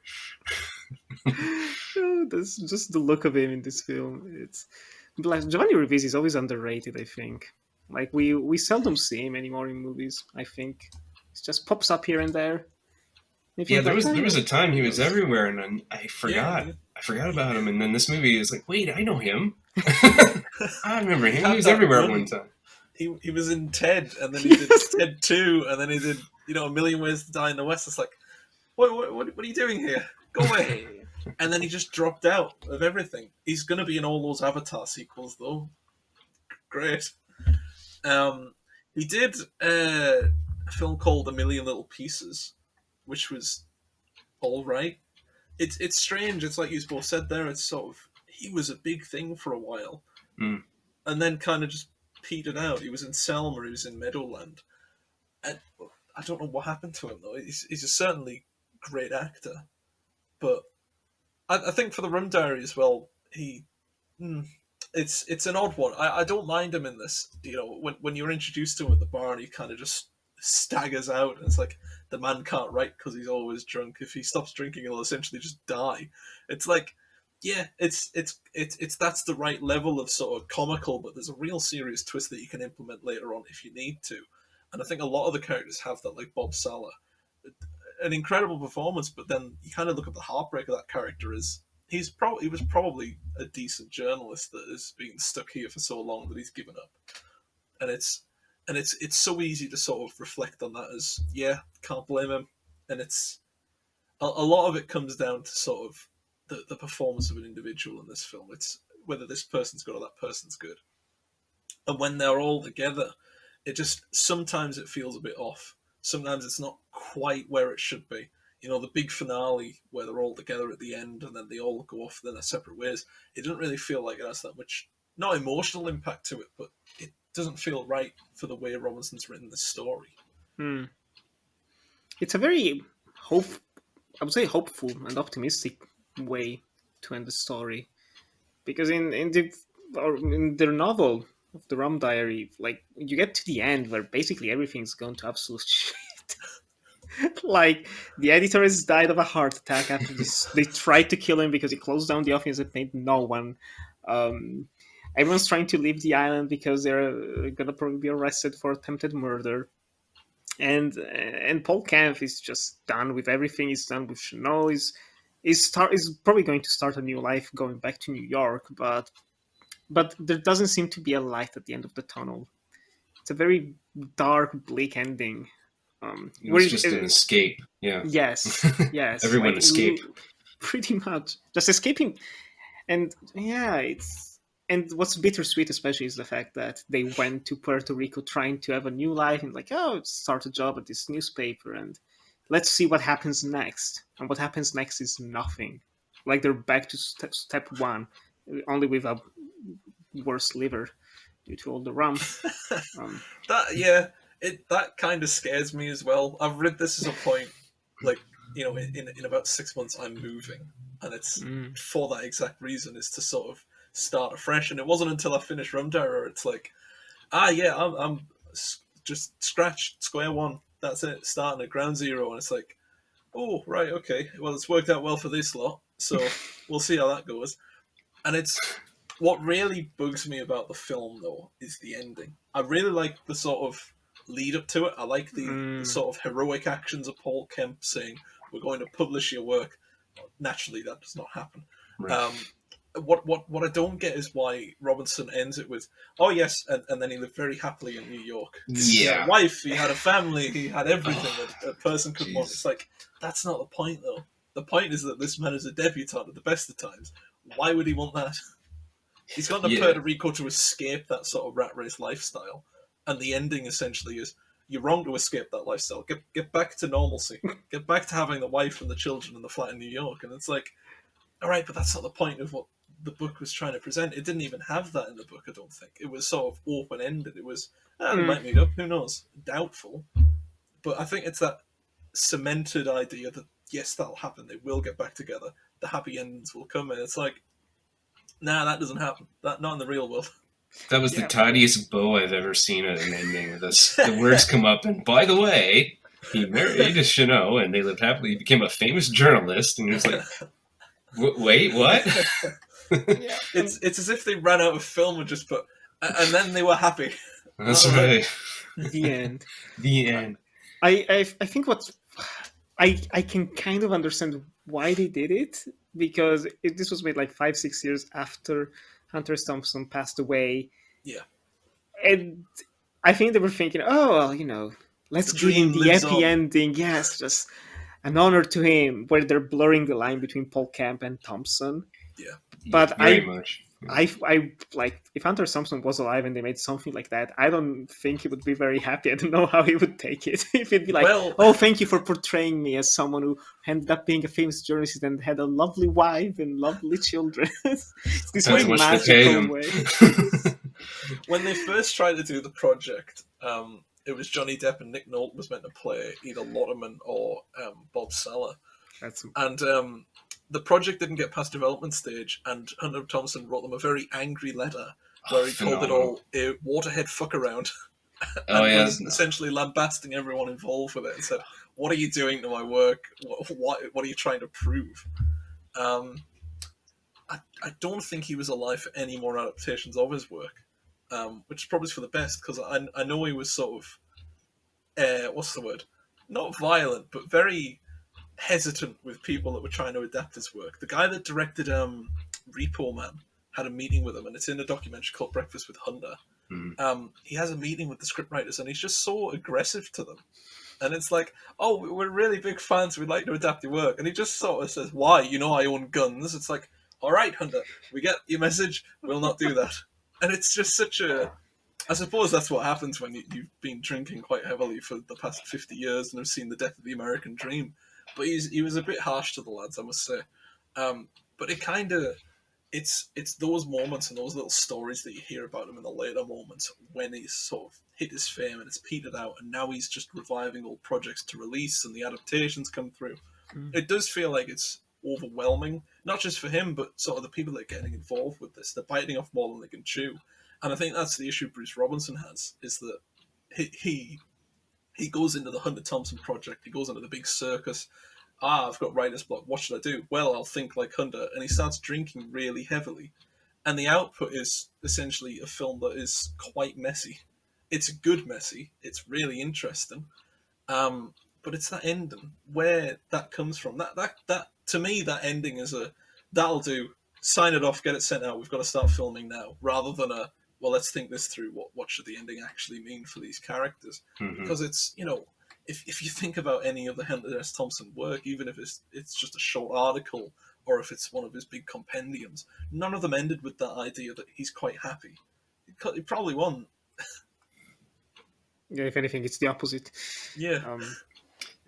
Speaker 1: That's just the look of him in this film. It's like Giovanni Ribisi is always underrated. I think, like we seldom see him anymore in movies. I think it just pops up here and there.
Speaker 2: Yeah, there was a time he was everywhere, and then I forgot.
Speaker 3: Yeah.
Speaker 2: I forgot about him, and then this movie is like, wait, I know him. I remember him. He was
Speaker 3: That
Speaker 2: everywhere at
Speaker 3: run.
Speaker 2: one time.
Speaker 3: He was in Ted, and then he did Ted 2, and then he did A Million Ways to Die in the West. It's like, what are you doing here? Go away. And then he just dropped out of everything. He's going to be in all those Avatar sequels, though. Great. He did a film called A Million Little Pieces, which was all right. It's strange. It's like you both said there. It's sort of, he was a big thing for a while, and then kind of just petered out. He was in Selma. He was in Meadowland. And I don't know what happened to him though. He's a certainly great actor, but I think for the Rum Diary as well, it's an odd one. I don't mind him in this. When you're introduced to him at the bar and he kind of just staggers out, and it's like the man can't write because he's always drunk. If he stops drinking, he'll essentially just die. It's like, yeah, it's that's the right level of sort of comical, but there's a real serious twist that you can implement later on if you need to. And I think a lot of the characters have that, like Bob Sala, an incredible performance, but then you kind of look at the heartbreak of that character as he was probably a decent journalist that has been stuck here for so long that he's given up. And it's so easy to sort of reflect on that as, yeah, can't blame him. And it's a lot of it comes down to sort of the performance of an individual in this film. It's whether this person's good or that person's good. And when they're all together, sometimes it feels a bit off. Sometimes it's not quite where it should be. The big finale where they're all together at the end and then they all go off in their separate ways. It doesn't really feel like it has that much, not emotional impact to it, but it doesn't feel right for the way Robinson's written this story.
Speaker 1: It's a very I would say hopeful and optimistic way to end the story, because in their novel of the Rum Diary, like you get to the end where basically everything's gone to absolute shit. Like the editor has died of a heart attack after this. They tried to kill him because he closed down the office and paid no one. Everyone's trying to leave the island because they're gonna probably be arrested for attempted murder. And Paul Kempf is just done with everything. He's done with Chanel. He's probably going to start a new life going back to New York, but there doesn't seem to be a light at the end of the tunnel. It's a very dark, bleak ending.
Speaker 2: It was just an escape. Yeah.
Speaker 1: Yes.
Speaker 2: Everyone escaped.
Speaker 1: Pretty much. Just escaping. And yeah, and what's bittersweet especially is the fact that they went to Puerto Rico trying to have a new life and like, start a job at this newspaper and let's see what happens next. And what happens next is nothing. Like they're back to step one, only with a worse liver due to all the rum.
Speaker 3: That kind of scares me as well. I've read this as a point, like, in about 6 months I'm moving, and it's for that exact reason, is to sort of start afresh. And it wasn't until I finished Rum Diary it's like, I'm just scratch square one. That's it, starting at ground zero. And it's like, oh right, okay, well it's worked out well for this lot, so we'll see how that goes. And it's what really bugs me about the film though is the ending. I really like the sort of lead up to it. I like the sort of heroic actions of Paul Kemp saying, "We're going to publish your work." Naturally, that does not happen.
Speaker 2: Right.
Speaker 3: What I don't get is why Robinson ends it with, "Oh yes," and then he lived very happily in New York. He had
Speaker 2: Yeah.
Speaker 3: a wife, he had a family, he had everything that a person could want.
Speaker 2: Jeez.
Speaker 3: It's like, that's not the point, though. The point is that this man is a debutante at the best of times. Why would he want that? He's gone to
Speaker 2: Yeah.
Speaker 3: Puerto Rico to escape that sort of rat race lifestyle, and the ending essentially is, you're wrong to escape that lifestyle. Get back to normalcy. Get back to having the wife and the children and the flat in New York. And it's like, all right, but that's not the point of what the book was trying to present. It didn't even have that in the book, I don't think. It was sort of open-ended. It was, they might meet up, who knows? Doubtful. But I think it's that cemented idea that, yes, that'll happen. They will get back together. The happy endings will come. And it's like, nah, that doesn't happen. Not in the real world.
Speaker 2: That was the tiniest bow I've ever seen at an ending. The words come up, and by the way, he married a Chanel, and they lived happily. He became a famous journalist, and you're just like, wait, what?
Speaker 3: It's as if they ran out of film and just put, and then they were happy.
Speaker 2: That's right.
Speaker 1: The end.
Speaker 2: The end.
Speaker 1: I think I can kind of understand why they did it, because this was made like 5-6 years after Hunter S. Thompson passed away.
Speaker 3: Yeah.
Speaker 1: And I think they were thinking, oh, well, let's
Speaker 3: The
Speaker 1: give him
Speaker 3: dream
Speaker 1: the
Speaker 3: lives
Speaker 1: happy
Speaker 3: on.
Speaker 1: ending. Yes, just an honor to him, where they're blurring the line between Paul Kemp and Thompson.
Speaker 3: Yeah.
Speaker 1: But
Speaker 2: Very much.
Speaker 1: I like, if Hunter S. Thompson was alive and they made something like that, I don't think he would be very happy. I don't know how he would take it. If it'd be like,
Speaker 3: Well-
Speaker 1: oh, thank you for portraying me as someone who ended up being a famous journalist and had a lovely wife and lovely children. It's this
Speaker 2: That's
Speaker 1: very
Speaker 2: much they paid
Speaker 1: magical
Speaker 2: him.
Speaker 1: way.
Speaker 3: When they first tried to do the project, it was Johnny Depp and Nick Nolte was meant to play either Lotterman or Bob Seller. And the project didn't get past development stage, and Hunter Thompson wrote them a very angry letter where he called it all a waterhead fuck around.
Speaker 2: Oh,
Speaker 3: and
Speaker 2: yeah.
Speaker 3: was essentially lambasting everyone involved with it and said, "What are you doing to my work? What are you trying to prove?" I don't think he was alive for any more adaptations of his work, which is probably for the best, because I know he was sort of, what's the word? Not violent, but very hesitant with people that were trying to adapt his work. The guy that directed Repo Man had a meeting with him, and it's in a documentary called Breakfast with Hunter. He has a meeting with the scriptwriters, and he's just so aggressive to them. And it's like, oh, we're really big fans, we'd like to adapt your work. And he just sort of says, why? I own guns. It's like, all right, Hunter, we get your message, we'll not do that. And it's just such a... I suppose that's what happens when you've been drinking quite heavily for the past 50 years and have seen the death of the American dream. But he was a bit harsh to the lads, I must say. But it kind of... It's those moments and those little stories that you hear about him in the later moments when he's sort of hit his fame and it's petered out, and now he's just reviving old projects to release and the adaptations come through. It does feel like it's overwhelming, not just for him, but sort of the people that are getting involved with this. They're biting off more than they can chew. And I think that's the issue Bruce Robinson has, is that he goes into the Hunter Thompson project, he goes into the big circus. I've got writer's block, what should I do? Well, I'll think like Hunter. And he starts drinking really heavily. And the output is essentially a film that is quite messy. It's a good messy. It's really interesting. But it's that ending, where that comes from. That to me, that ending is that'll do. Sign it off, get it sent out. We've got to start filming now, rather than well, let's think this through. What should the ending actually mean for these characters? Because it's, if you think about any of the Hunter S. Thompson work, even if it's just a short article or if it's one of his big compendiums, none of them ended with that idea that he's quite happy. He probably won't.
Speaker 1: Yeah, if anything, it's the opposite.
Speaker 3: Yeah.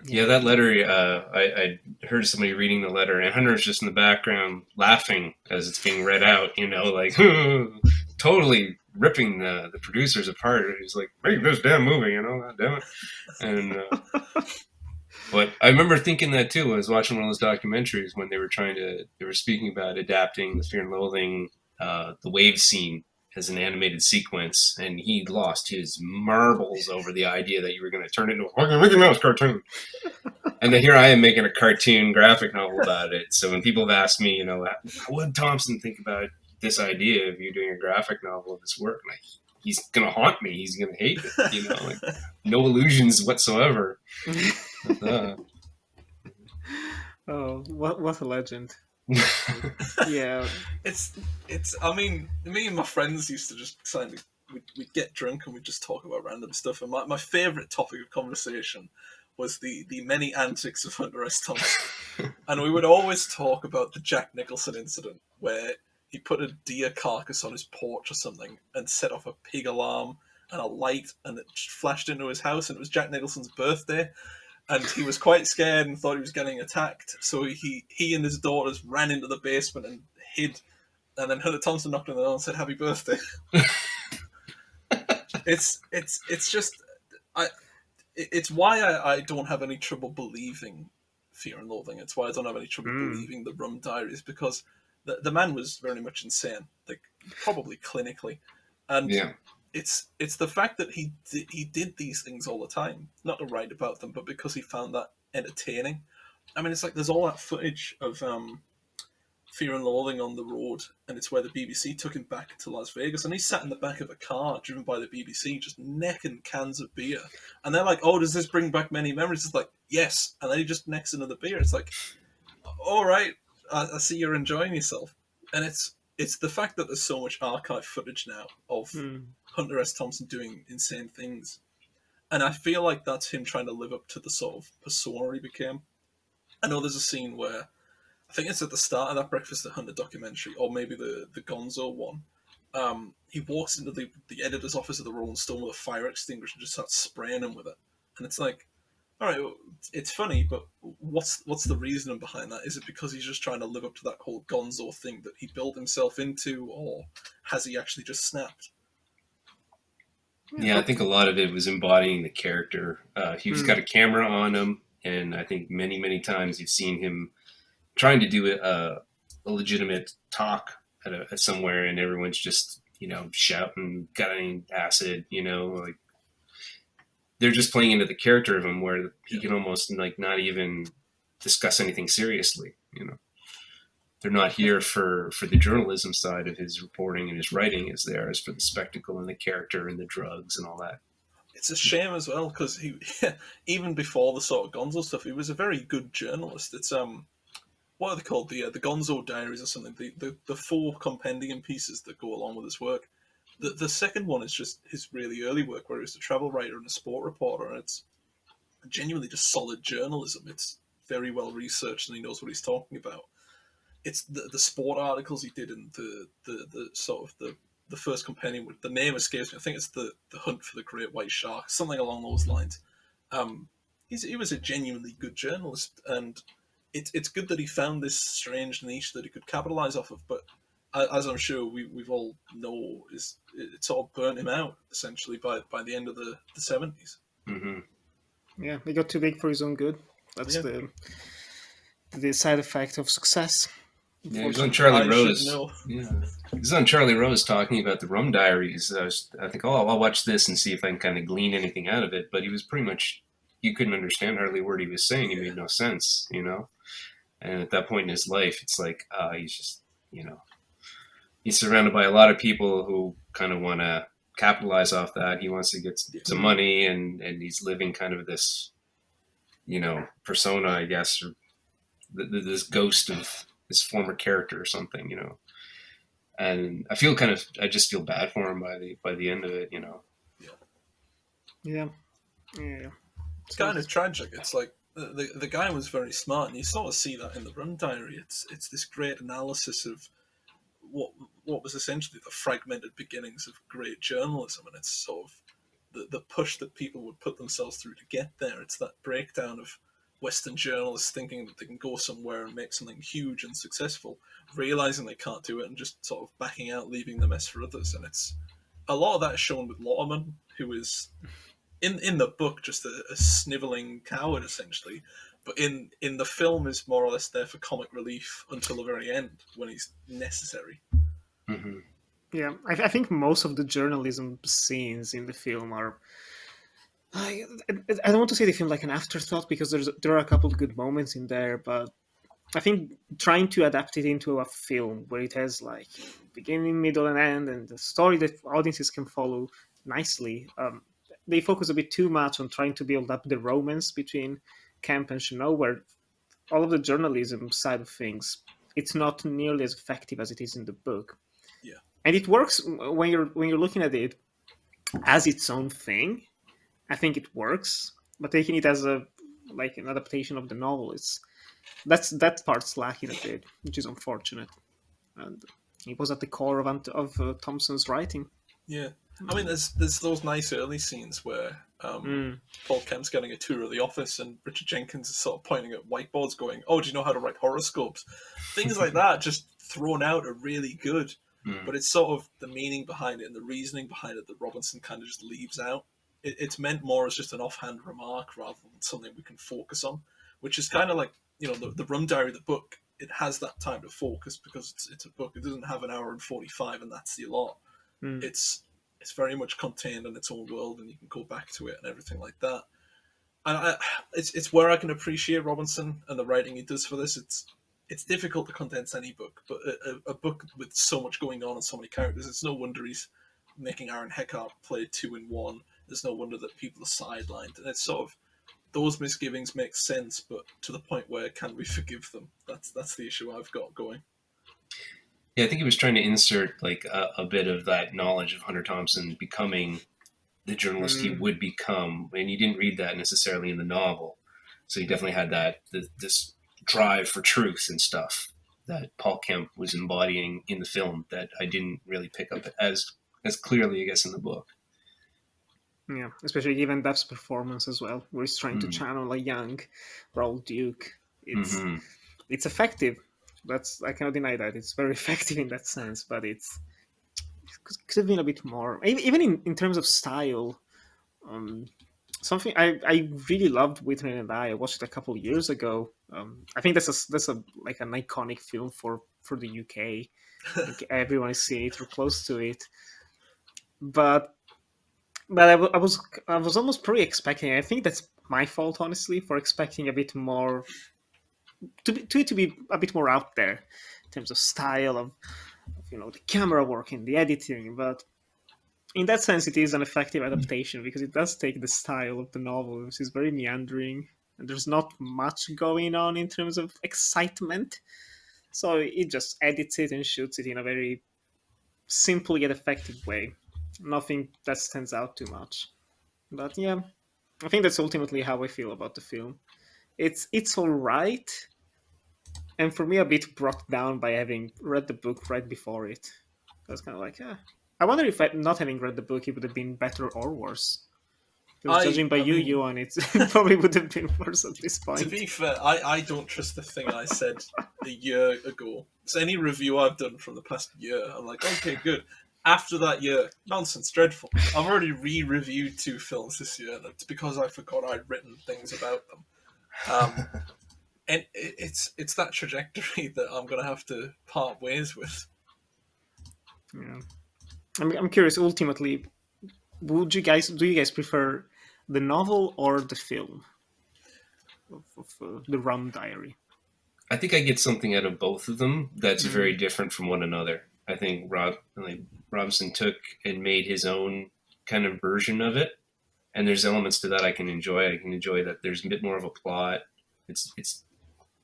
Speaker 2: Yeah, that letter, I heard somebody reading the letter, and Hunter's just in the background laughing as it's being read out, like, totally ripping the producers apart. He's like, make this damn movie, God damn it. And, but I remember thinking that too. I was watching one of those documentaries when they were speaking about adapting the Fear and Loathing, the wave scene as an animated sequence, and he lost his marbles over the idea that you were going to turn it into a fucking Mickey Mouse cartoon. And then here I am making a cartoon graphic novel about it. So when people have asked me, what would Thompson think about this idea of you doing a graphic novel of his work? And he's gonna haunt me. He's gonna hate it. You know, like no illusions whatsoever.
Speaker 1: Oh, what a legend. Yeah.
Speaker 3: It's. I mean, me and my friends used to just we'd get drunk and we'd just talk about random stuff. And my favourite topic of conversation was the many antics of Hunter S. Thompson. And we would always talk about the Jack Nicholson incident where he put a deer carcass on his porch or something and set off a pig alarm and a light, and it flashed into his house, and it was Jack Nicholson's birthday. And he was quite scared and thought he was getting attacked. So he and his daughters ran into the basement and hid. And then Hunter Thompson knocked on the door and said, "Happy birthday." It's just it's why I don't have any trouble believing Fear and Loathing. It's why I don't have any trouble believing the Rum Diaries, because the man was very much insane, like probably clinically, and
Speaker 2: Yeah.
Speaker 3: it's the fact that he did these things all the time, not to write about them, but because he found that entertaining. I mean, it's like there's all that footage of Fear and Loathing on the road, and it's where the BBC took him back to Las Vegas, and he sat in the back of a car driven by the BBC, just necking cans of beer. And they're like, "Oh, does this bring back many memories?" It's like, "Yes." And then he just necks another beer. It's like, all right, I see you're enjoying yourself. And it's the fact that there's so much archive footage now of Hunter S. Thompson doing insane things. And I feel like that's him trying to live up to the sort of persona he became. I know there's a scene where, I think it's at the start of that Breakfast at Hunter documentary, or maybe the Gonzo one. He walks into the editor's office of the Rolling Stone with a fire extinguisher and just starts spraying him with it. And it's like, all right, well, it's funny, but what's the reasoning behind that? Is it because he's just trying to live up to that whole Gonzo thing that he built himself into, or has he actually just snapped?
Speaker 2: Yeah, I think a lot of it was embodying the character. He's got a camera on him, and I think many, many times you've seen him trying to do a legitimate talk at somewhere, and everyone's just, shouting, gutting acid, like they're just playing into the character of him, where he can almost like not even discuss anything seriously. They're not here for the journalism side of his reporting and his writing, as they are as for the spectacle and the character and the drugs and all that.
Speaker 3: It's a shame as well, because he even before the sort of Gonzo stuff, he was a very good journalist. It's what are they called? The Gonzo Diaries or something. The 4 compendium pieces that go along with his work. The second one is just his really early work, where he was a travel writer and a sport reporter, and it's genuinely just solid journalism. It's very well researched, and he knows what he's talking about. It's the sport articles he did in the sort of the first compendium. The name escapes me. I think it's the Hunt for the Great White Shark, something along those lines. He was a genuinely good journalist, and it's good that he found this strange niche that he could capitalize off of. But as I'm sure we've all know, it sort of burnt him out essentially by the end of the 70s.
Speaker 2: Mm-hmm.
Speaker 1: Yeah, he got too big for his own good. That's the side effect of success.
Speaker 2: Yeah, he was on Charlie Rose.
Speaker 3: Know.
Speaker 2: Yeah, he was on Charlie Rose talking about the Rum Diaries. I think, I'll watch this and see if I can kind of glean anything out of it. But he was pretty much, you couldn't understand hardly a word he was saying. It made no sense, And at that point in his life, it's like he's just, he's surrounded by a lot of people who kind of want to capitalize off that. He wants to get some money, and he's living kind of this, persona, I guess, or this ghost of his former character or something, And I just feel bad for him by the end of it,
Speaker 1: Yeah.
Speaker 3: It's kind of tragic. It's like the guy was very smart, and you sort of see that in the Rum Diary. It's this great analysis of what was essentially the fragmented beginnings of great journalism, and it's sort of the push that people would put themselves through to get there. It's that breakdown of Western journalists thinking that they can go somewhere and make something huge and successful, realizing they can't do it and just sort of backing out, leaving the mess for others. And it's a lot of that is shown with Lotterman, who is in the book just a sniveling coward essentially, but in the film is more or less there for comic relief until the very end when he's necessary.
Speaker 2: Mm-hmm.
Speaker 1: Yeah, I think most of the journalism scenes in the film are. I don't want to say they feel like an afterthought, because there are a couple of good moments in there, but I think trying to adapt it into a film where it has like beginning, middle, and end, and the story that audiences can follow nicely. They focus a bit too much on trying to build up the romance between Camp and Chenault, where all of the journalism side of things, it's not nearly as effective as it is in the book.
Speaker 3: Yeah.
Speaker 1: And it works when you're looking at it as its own thing. I think it works, but taking it as a like an adaptation of the novelists, that part's lacking a bit, which is unfortunate. And it was at the core of Thompson's writing.
Speaker 3: Yeah, I mean, there's those nice early scenes where Paul Kemp's getting a tour of the office, and Richard Jenkins is sort of pointing at whiteboards, going, "Oh, do you know how to write horoscopes?" Things like that, just thrown out, are really good. But it's sort of the meaning behind it and the reasoning behind it that Robinson kind of just leaves out. It's meant more as just an offhand remark rather than something we can focus on, which is kind of like, you know, the Rum Diary, the book. It has that time to focus because it's a book. It doesn't have an hour and 45, and that's the lot. It's very much contained in its own world, and you can go back to it and everything like that. And it's where I can appreciate Robinson and the writing he does for this. It's difficult to condense any book, but a book with so much going on and so many characters, it's no wonder he's making Aaron Eckhart play 2 in 1. There's no wonder that people are sidelined, and it's sort of, those misgivings make sense, but to the point where can we forgive them? That's the issue I've got going.
Speaker 2: Yeah, I think he was trying to insert like a bit of that knowledge of Hunter Thompson becoming the journalist he would become, and you didn't read that necessarily in the novel. So you definitely had that this drive for truth and stuff that Paul Kemp was embodying in the film that I didn't really pick up as clearly, I guess, in the book.
Speaker 1: Yeah, especially given Depp's performance as well, where he's trying to channel a young Raoul Duke. It's effective. I cannot deny that it's very effective in that sense, but it could have been a bit more. Even in terms of style, something I really loved Whitman and I watched it a couple of years ago. I think that's a like an iconic film for the UK. I think everyone is seeing it or close to it, but I was almost pretty expecting. I think that's my fault, honestly, for expecting a bit more to be a bit more out there in terms of style of the camera work and the editing. But in that sense, it is an effective adaptation because it does take the style of the novel, which is very meandering, and there's not much going on in terms of excitement. So it just edits it and shoots it in a very simple yet effective way. Nothing that stands out too much. But yeah, I think that's ultimately how I feel about the film. It's all right, and for me, a bit brought down by having read the book right before it. I was kind of like, I wonder if not having read the book, it would have been better or worse. Because judging by you on it, it probably would have been worse at this point.
Speaker 3: To be fair, I don't trust the thing I said a year ago. So any review I've done from the past year, I'm like, okay, good. After that year, nonsense, dreadful. I've already re-reviewed 2 films this year, and it's because I forgot I'd written things about them. And it's that trajectory that I'm going to have to part ways with.
Speaker 1: Yeah, I'm curious. Ultimately, do you guys prefer the novel or the film of the Rum Diary?
Speaker 2: I think I get something out of both of them that's very different from one another. I think Robinson took and made his own kind of version of it, and there's elements to that I can enjoy. I can enjoy that there's a bit more of a plot. It's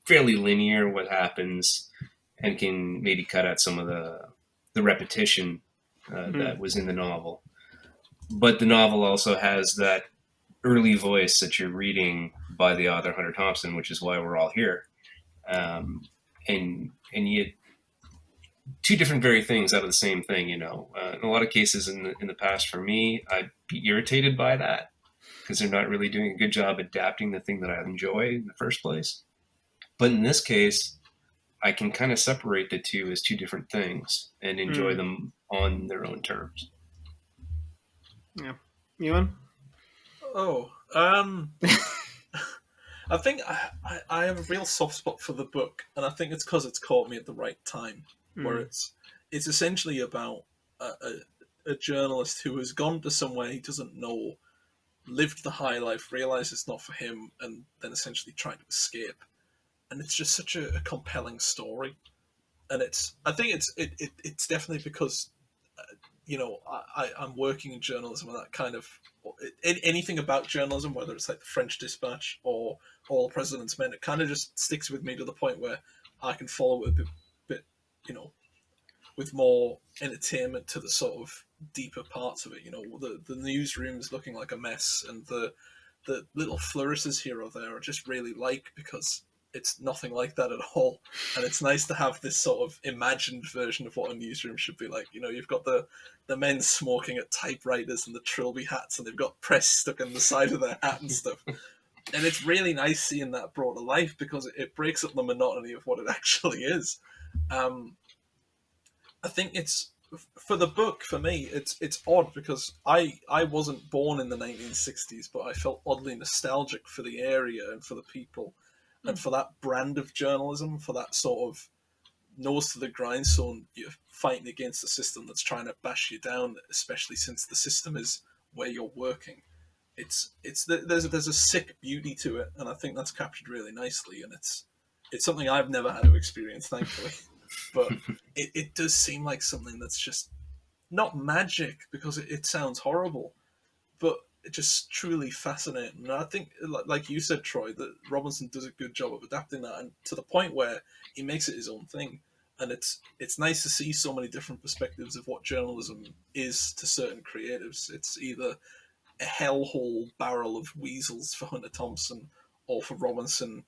Speaker 2: fairly linear what happens, and can maybe cut out some of the repetition that was in the novel. But the novel also has that early voice that you're reading by the author Hunter Thompson, which is why we're all here. And yet, 2 different very things out of the same thing. In a lot of cases in the past, for me, I'd be irritated by that because they're not really doing a good job adapting the thing that I enjoy in the first place. But in this case, I can kind of separate the 2 as 2 different things and enjoy them on their own terms.
Speaker 1: Yeah, Ewan?
Speaker 3: I think I have a real soft spot for the book, and I think it's because it's caught me at the right time, where it's essentially about a journalist who has gone to somewhere he doesn't know, lived the high life, realized it's not for him, and then essentially trying to escape. and it's just such a compelling story. And I think it's definitely because I'm working in journalism, and that kind of anything about journalism, whether it's like the French Dispatch or All President's Men, it kind of just sticks with me to the point where I can follow it a bit, with more entertainment to the sort of deeper parts of it. The newsrooms looking like a mess, and the little flourishes here or there are just really because it's nothing like that at all. And it's nice to have this sort of imagined version of what a newsroom should be like. You've got the men smoking at typewriters and the trilby hats, and they've got press stuck in the side of their hat and stuff. And it's really nice seeing that brought to life because it breaks up the monotony of what it actually is. I think it's for the book, for me, it's odd because I wasn't born in the 1960s, but I felt oddly nostalgic for the area and for the people and for that brand of journalism, for that sort of nose to the grindstone. You're fighting against a system that's trying to bash you down, especially since the system is where you're working. There's a sick beauty to it, and I think that's captured really nicely. And it's something I've never had to experience, thankfully. But it does seem like something that's just not magic, because it sounds horrible, but it's just truly fascinating. And I think, like you said, Troy, that Robinson does a good job of adapting that, and to the point where he makes it his own thing. And it's nice to see so many different perspectives of what journalism is to certain creatives. It's either a hellhole barrel of weasels for Hunter Thompson, or for Robinson,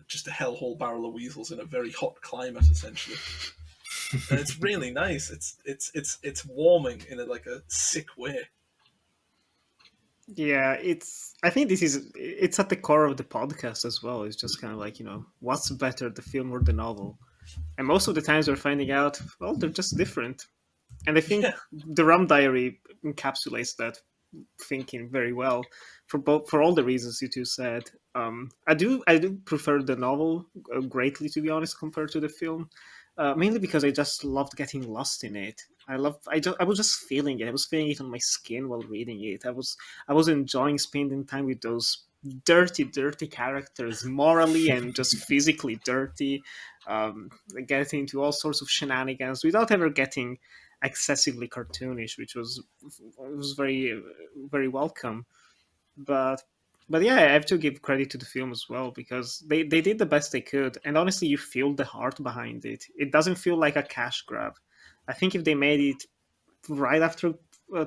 Speaker 3: just a hellhole barrel of weasels in a very hot climate, essentially. And it's really nice. It's warming in a sick way.
Speaker 1: Yeah, I think it's at the core of the podcast as well. It's just kind of like, what's better, the film or the novel? And most of the times we're finding out, well, they're just different. And I think the Rum Diary encapsulates that thinking very well, for all the reasons you two said. I do prefer the novel greatly, to be honest, compared to the film. Mainly because I just loved getting lost in it. I was just feeling it. I was feeling it on my skin while reading it. I was enjoying spending time with those dirty characters, morally and just physically dirty, getting into all sorts of shenanigans without ever getting excessively cartoonish, which was very very welcome. But yeah, I have to give credit to the film as well, because they did the best they could, and honestly, you feel the heart behind it. It doesn't feel like a cash grab. I think if they made it right after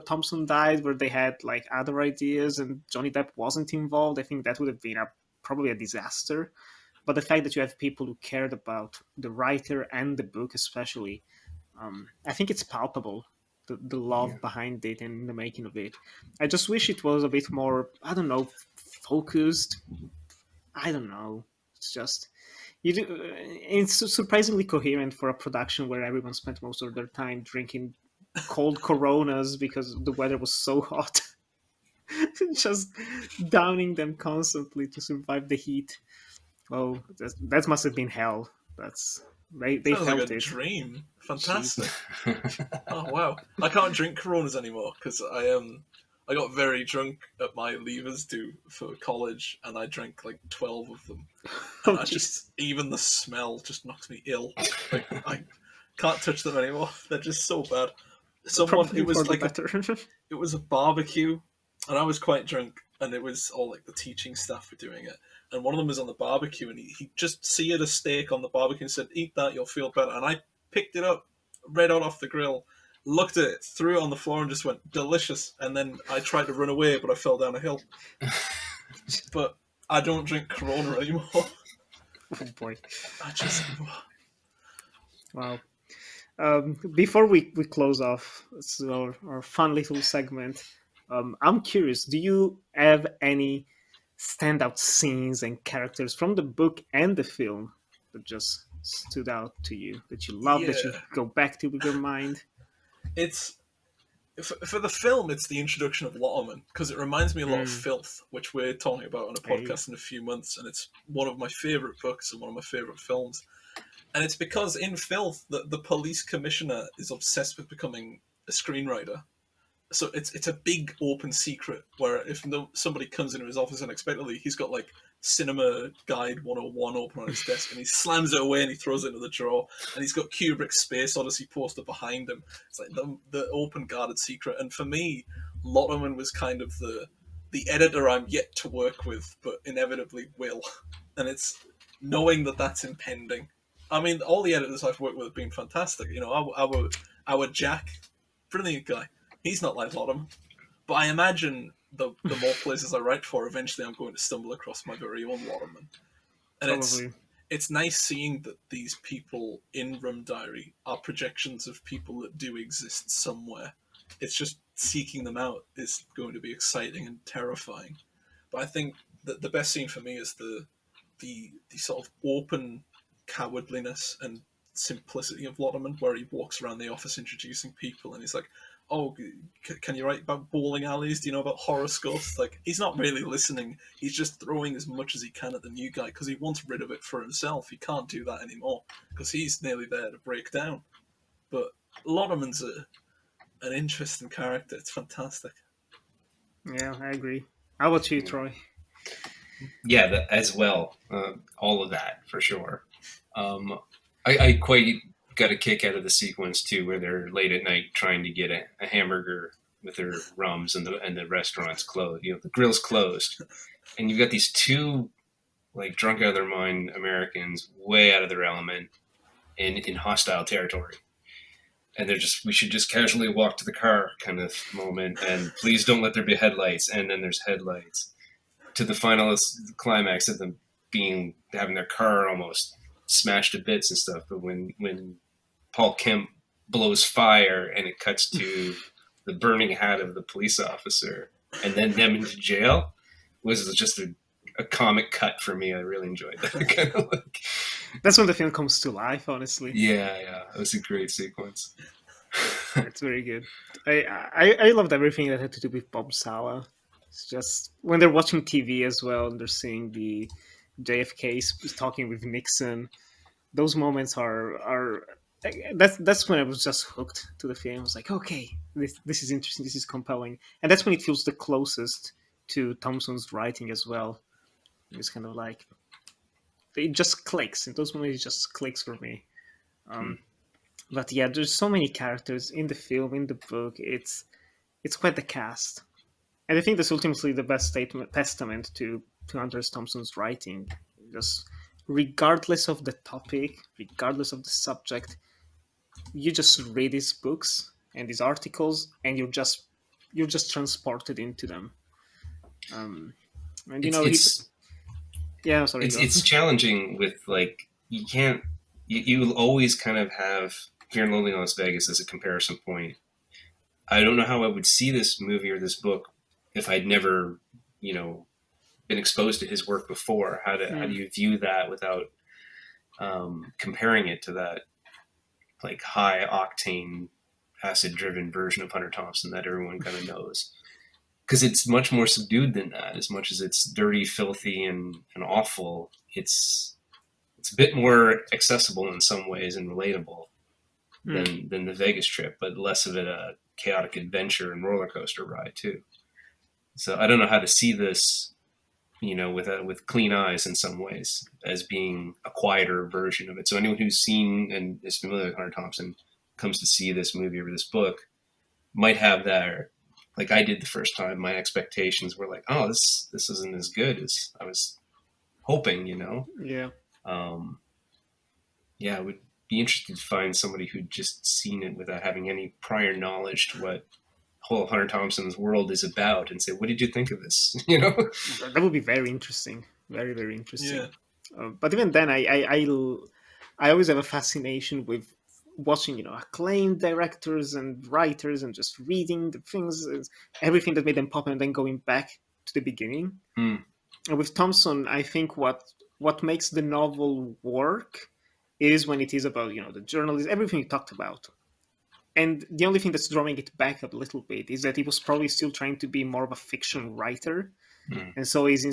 Speaker 1: Thompson died, where they had like other ideas and Johnny Depp wasn't involved, I think that would have been probably a disaster. But the fact that you have people who cared about the writer and the book especially, I think it's palpable, the love behind it and the making of it. I just wish it was a bit more, I don't know, focused. I don't know. It's just it's surprisingly coherent for a production where everyone spent most of their time drinking cold Coronas because the weather was so hot, just downing them constantly to survive the heat. Oh, that must have been hell. They
Speaker 3: Sounds
Speaker 1: felt
Speaker 3: like a
Speaker 1: it.
Speaker 3: dream. Fantastic. Oh wow! I can't drink Coronas anymore because I got very drunk at my leavers do for college, and I drank like 12 of them. And even the smell just knocks me ill. Like I can't touch them anymore. They're just so bad. It was a barbecue, and I was quite drunk, and it was all like the teaching staff were doing it. And one of them was on the barbecue, and he just seared a steak on the barbecue and said, "Eat that, you'll feel better." And I picked it up, red hot off the grill, looked at it, threw it on the floor, and just went, "Delicious." And then I tried to run away, but I fell down a hill. But I don't drink Corona anymore.
Speaker 1: Oh boy!
Speaker 3: I just
Speaker 1: Wow. Before we close off our fun little segment, I'm curious, do you have any standout scenes and characters from the book and the film that just stood out to you, that you love, that you go back to with your mind?
Speaker 3: It's for the film, it's the introduction of Lotterman, because it reminds me a lot of Filth, which we're talking about on a podcast in a few months, and it's one of my favourite books and one of my favourite films. And it's because in Filth, the police commissioner is obsessed with becoming a screenwriter. So it's a big open secret where if somebody comes into his office unexpectedly, he's got like Cinema Guide 101 open on his desk, and he slams it away and he throws it into the drawer, and he's got Kubrick's Space Odyssey poster behind him. It's like the open guarded secret. And for me, Lotterman was kind of the editor I'm yet to work with, but inevitably will. And it's knowing that that's impending. I mean, all the editors I've worked with have been fantastic. You know, our Jack, brilliant guy. He's not like Lotterman. But I imagine the more places I write for, eventually I'm going to stumble across my very own Lotterman. And it's nice seeing that these people in Rum Diary are projections of people that do exist somewhere. It's just seeking them out is going to be exciting and terrifying. But I think that the best scene for me is the sort of open cowardliness and simplicity of Lotterman, where he walks around the office introducing people, and he's like, "Oh, can you write about bowling alleys? Do you know about horoscopes?" Like, he's not really listening. He's just throwing as much as he can at the new guy because he wants rid of it for himself. He can't do that anymore because he's nearly there to break down. But Lotterman's an interesting character. It's fantastic.
Speaker 1: Yeah, I agree. How about you, Troy?
Speaker 2: Yeah, as well. All of that for sure. I quite got a kick out of the sequence too, where they're late at night trying to get a hamburger with their rums, and the restaurant's closed. You know, the grill's closed, and you've got these two like drunk out of their mind Americans, way out of their element, in hostile territory. And they're just, we should just casually walk to the car kind of moment, and please don't let there be headlights. And then there's headlights, to the final climax of them having their car almost smashed to bits and stuff. But when Paul Kemp blows fire and it cuts to the burning hat of the police officer and then them into jail, was just a comic cut for me. I really enjoyed that. Kind of like,
Speaker 1: that's when the film comes to life, honestly.
Speaker 2: Yeah, it was a great sequence.
Speaker 1: It's very good. I loved everything that had to do with Bob Sala. It's just when they're watching TV as well, and they're seeing the JFK talking with Nixon. Those moments are that's when I was just hooked to the film. I was like, okay, this is interesting, this is compelling, and that's when it feels the closest to Thompson's writing as well. It's kind of like it just clicks. In those moments, it just clicks for me. But yeah, there's so many characters in the film, in the book. It's quite the cast, and I think that's ultimately the best testament to Hunter Thompson's writing. Just regardless of the topic, regardless of the subject, you just read his books and his articles, and you're just transported into them. And you know, yeah, sorry.
Speaker 2: It's challenging with, like, you'll always kind of have Fear and Loathing in Las Vegas as a comparison point. I don't know how I would see this movie or this book if I'd never, been exposed to his work before. How do you view that without comparing it to that, like, high octane, acid driven version of Hunter Thompson that everyone kind of knows? Because it's much more subdued than that. As much as it's dirty, filthy, and awful, it's a bit more accessible in some ways and relatable than the Vegas trip, but less of it a chaotic adventure and roller coaster ride too. So I don't know how to see this, with clean eyes in some ways, as being a quieter version of it. So anyone who's seen and is familiar with Hunter Thompson comes to see this movie or this book might have that. Like I did the first time, my expectations were like, oh, this isn't as good as I was hoping,
Speaker 1: Yeah.
Speaker 2: I would be interested to find somebody who'd just seen it without having any prior knowledge to what whole Hunter Thompson's world is about, and say, what did you think of this?
Speaker 1: That would be very interesting. Very, very interesting. Yeah. But even then, I always have a fascination with watching, acclaimed directors and writers and just reading the things, everything that made them pop, and then going back to the beginning. And with Thompson, I think what makes the novel work is when it is about, the journalism, everything you talked about. And the only thing that's drawing it back a little bit is that he was probably still trying to be more of a fiction writer. And so he's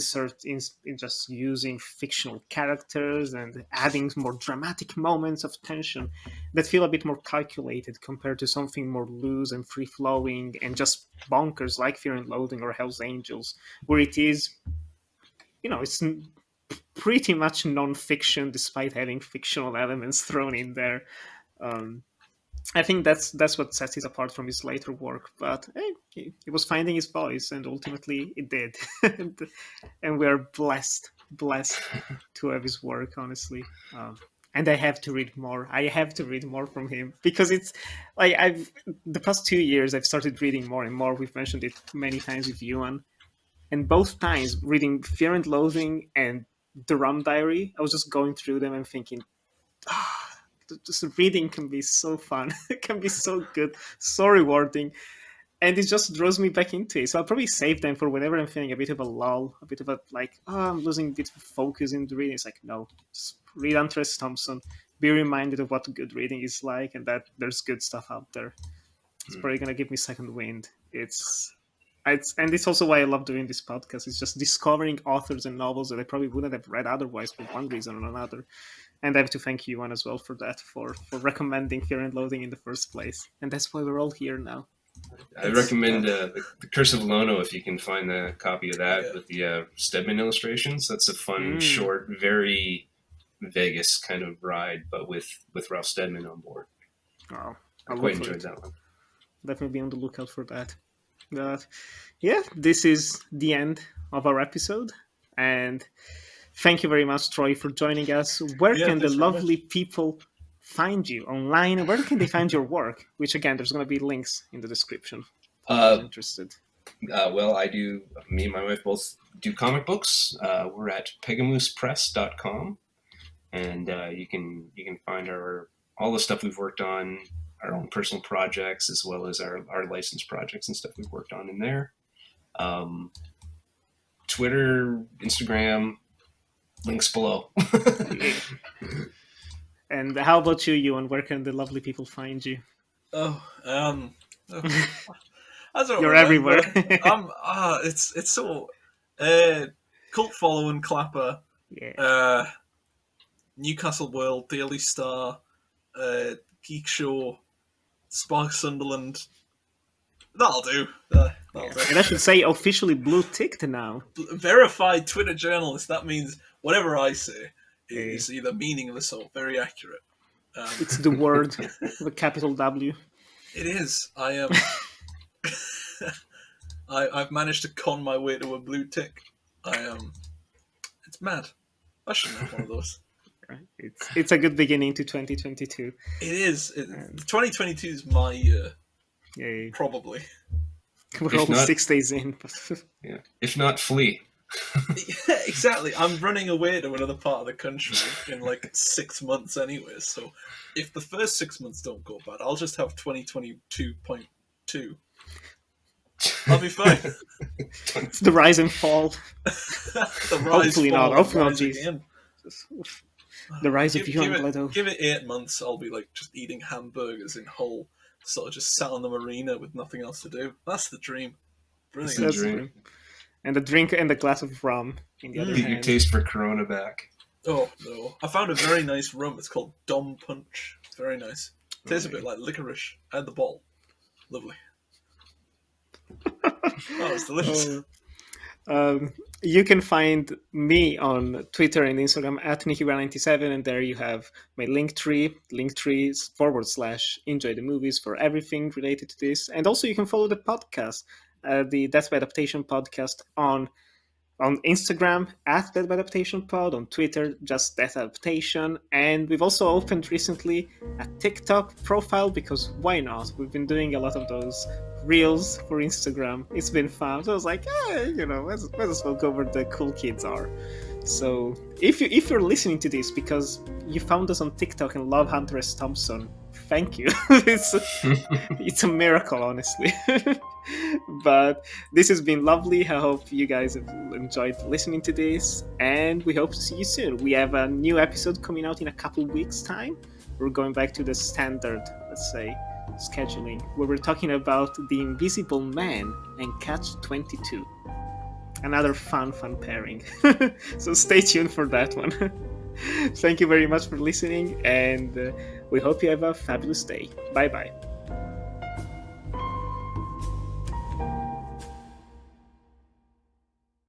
Speaker 1: in just using fictional characters and adding more dramatic moments of tension that feel a bit more calculated compared to something more loose and free-flowing and just bonkers like Fear and Loathing or Hell's Angels, where it is, pretty much non-fiction, despite having fictional elements thrown in there. I think that's what sets it apart from his later work. But he was finding his voice, and ultimately it did. And we are blessed to have his work, honestly. And I have to read more. I have to read more from him, because it's like the past 2 years I've started reading more and more. We've mentioned it many times with Yuan, and both times reading Fear and Loathing and the Rum Diary, I was just going through them and thinking, just reading can be so fun. It can be so good, so rewarding, and it just draws me back into it. So I'll probably save them for whenever I'm feeling a bit of a lull, a bit of a I'm losing a bit of focus in the reading. It's like, no, just read Hunter Thompson, be reminded of what good reading is like, and that there's good stuff out there. It's probably gonna give me second wind. And it's also why I love doing this podcast. It's just discovering authors and novels that I probably wouldn't have read otherwise for one reason or another. And I have to thank you, Yuan, as well for that, for recommending Fear and Loathing in the first place. And that's why we're all here now.
Speaker 2: I recommend the Curse of Lono, if you can find a copy of that with the Stedman illustrations. That's a fun, short, very Vegas kind of ride, but with Ralph Steadman on board.
Speaker 1: Oh,
Speaker 2: I quite enjoyed that one.
Speaker 1: Definitely be on the lookout for that. But yeah, this is the end of our episode. And thank you very much, Troy, for joining us. Where can the lovely people find you online? Where can they find your work? Which, again, there's going to be links in the description. If interested.
Speaker 2: Well, me and my wife both do comic books. We're at pegamoosepress.com. And you can find all the stuff we've worked on, our own personal projects, as well as our licensed projects and stuff we've worked on in there. Twitter, Instagram, links below.
Speaker 1: And how about you, Ewan? Where can the lovely people find you?
Speaker 3: I don't
Speaker 1: You're
Speaker 3: remember.
Speaker 1: everywhere.
Speaker 3: It's so cult following Clapper.
Speaker 1: Yeah.
Speaker 3: Newcastle World, Daily Star, Geek Show, Spark Sunderland. That'll do.
Speaker 1: And I should say officially blue ticked now.
Speaker 3: Verified Twitter journalist. That means whatever I say is either meaningless or very accurate.
Speaker 1: It's the word, the capital W.
Speaker 3: It is. I am. I've managed to con my way to a blue tick. It's mad. I shouldn't have one of those.
Speaker 1: It's a good beginning to 2022.
Speaker 3: It is. 2022 is my year.
Speaker 1: Yeah.
Speaker 3: Probably.
Speaker 1: We're all 6 days in.
Speaker 2: Yeah. If not, flee.
Speaker 3: Yeah, exactly. I'm running away to another part of the country in 6 months anyway. So if the first 6 months don't go bad, I'll just have 2022.2. I'll be fine.
Speaker 1: It's the rise and fall.
Speaker 3: The rise,
Speaker 1: Hopefully
Speaker 3: fall,
Speaker 1: not. Hopefully not,
Speaker 3: rise
Speaker 1: jeez.
Speaker 3: again.
Speaker 1: The rise of Ewan Bledo.
Speaker 3: Give it 8 months, I'll be just eating hamburgers in Hull, sort of just sat on the marina with nothing else to do. That's the dream. Brilliant.
Speaker 2: That's the dream.
Speaker 1: And a drink and a glass of rum in the other
Speaker 2: Get
Speaker 1: hand.
Speaker 2: your taste for Corona back.
Speaker 3: Oh, no. I found a very nice rum. It's called Dom Punch. Very nice. Tastes a bit like licorice. I had the bottle. Lovely. Oh, it's delicious.
Speaker 1: You can find me on Twitter and Instagram at Nikibra97, and there you have my Linktree / enjoy the movies for everything related to this. And also you can follow the podcast, the Death by Adaptation podcast on Instagram at Death by Adaptation Pod, on Twitter just Death Adaptation, and we've also opened recently a TikTok profile because why not? We've been doing a lot of those reels for Instagram. It's been fun. So I was like, let's as well go where the cool kids are. So if you're listening to this because you found us on TikTok and love Hunter S. Thompson, thank you. It's a miracle, honestly. But this has been lovely. I hope you guys have enjoyed listening to this, and we hope to see you soon. We have a new episode coming out in a couple weeks' time. We're going back to the standard, let's say, scheduling, where we're talking about The Invisible Man and Catch-22. Another fun pairing. So stay tuned for that one. Thank you very much for listening, and we hope you have a fabulous day. Bye-bye.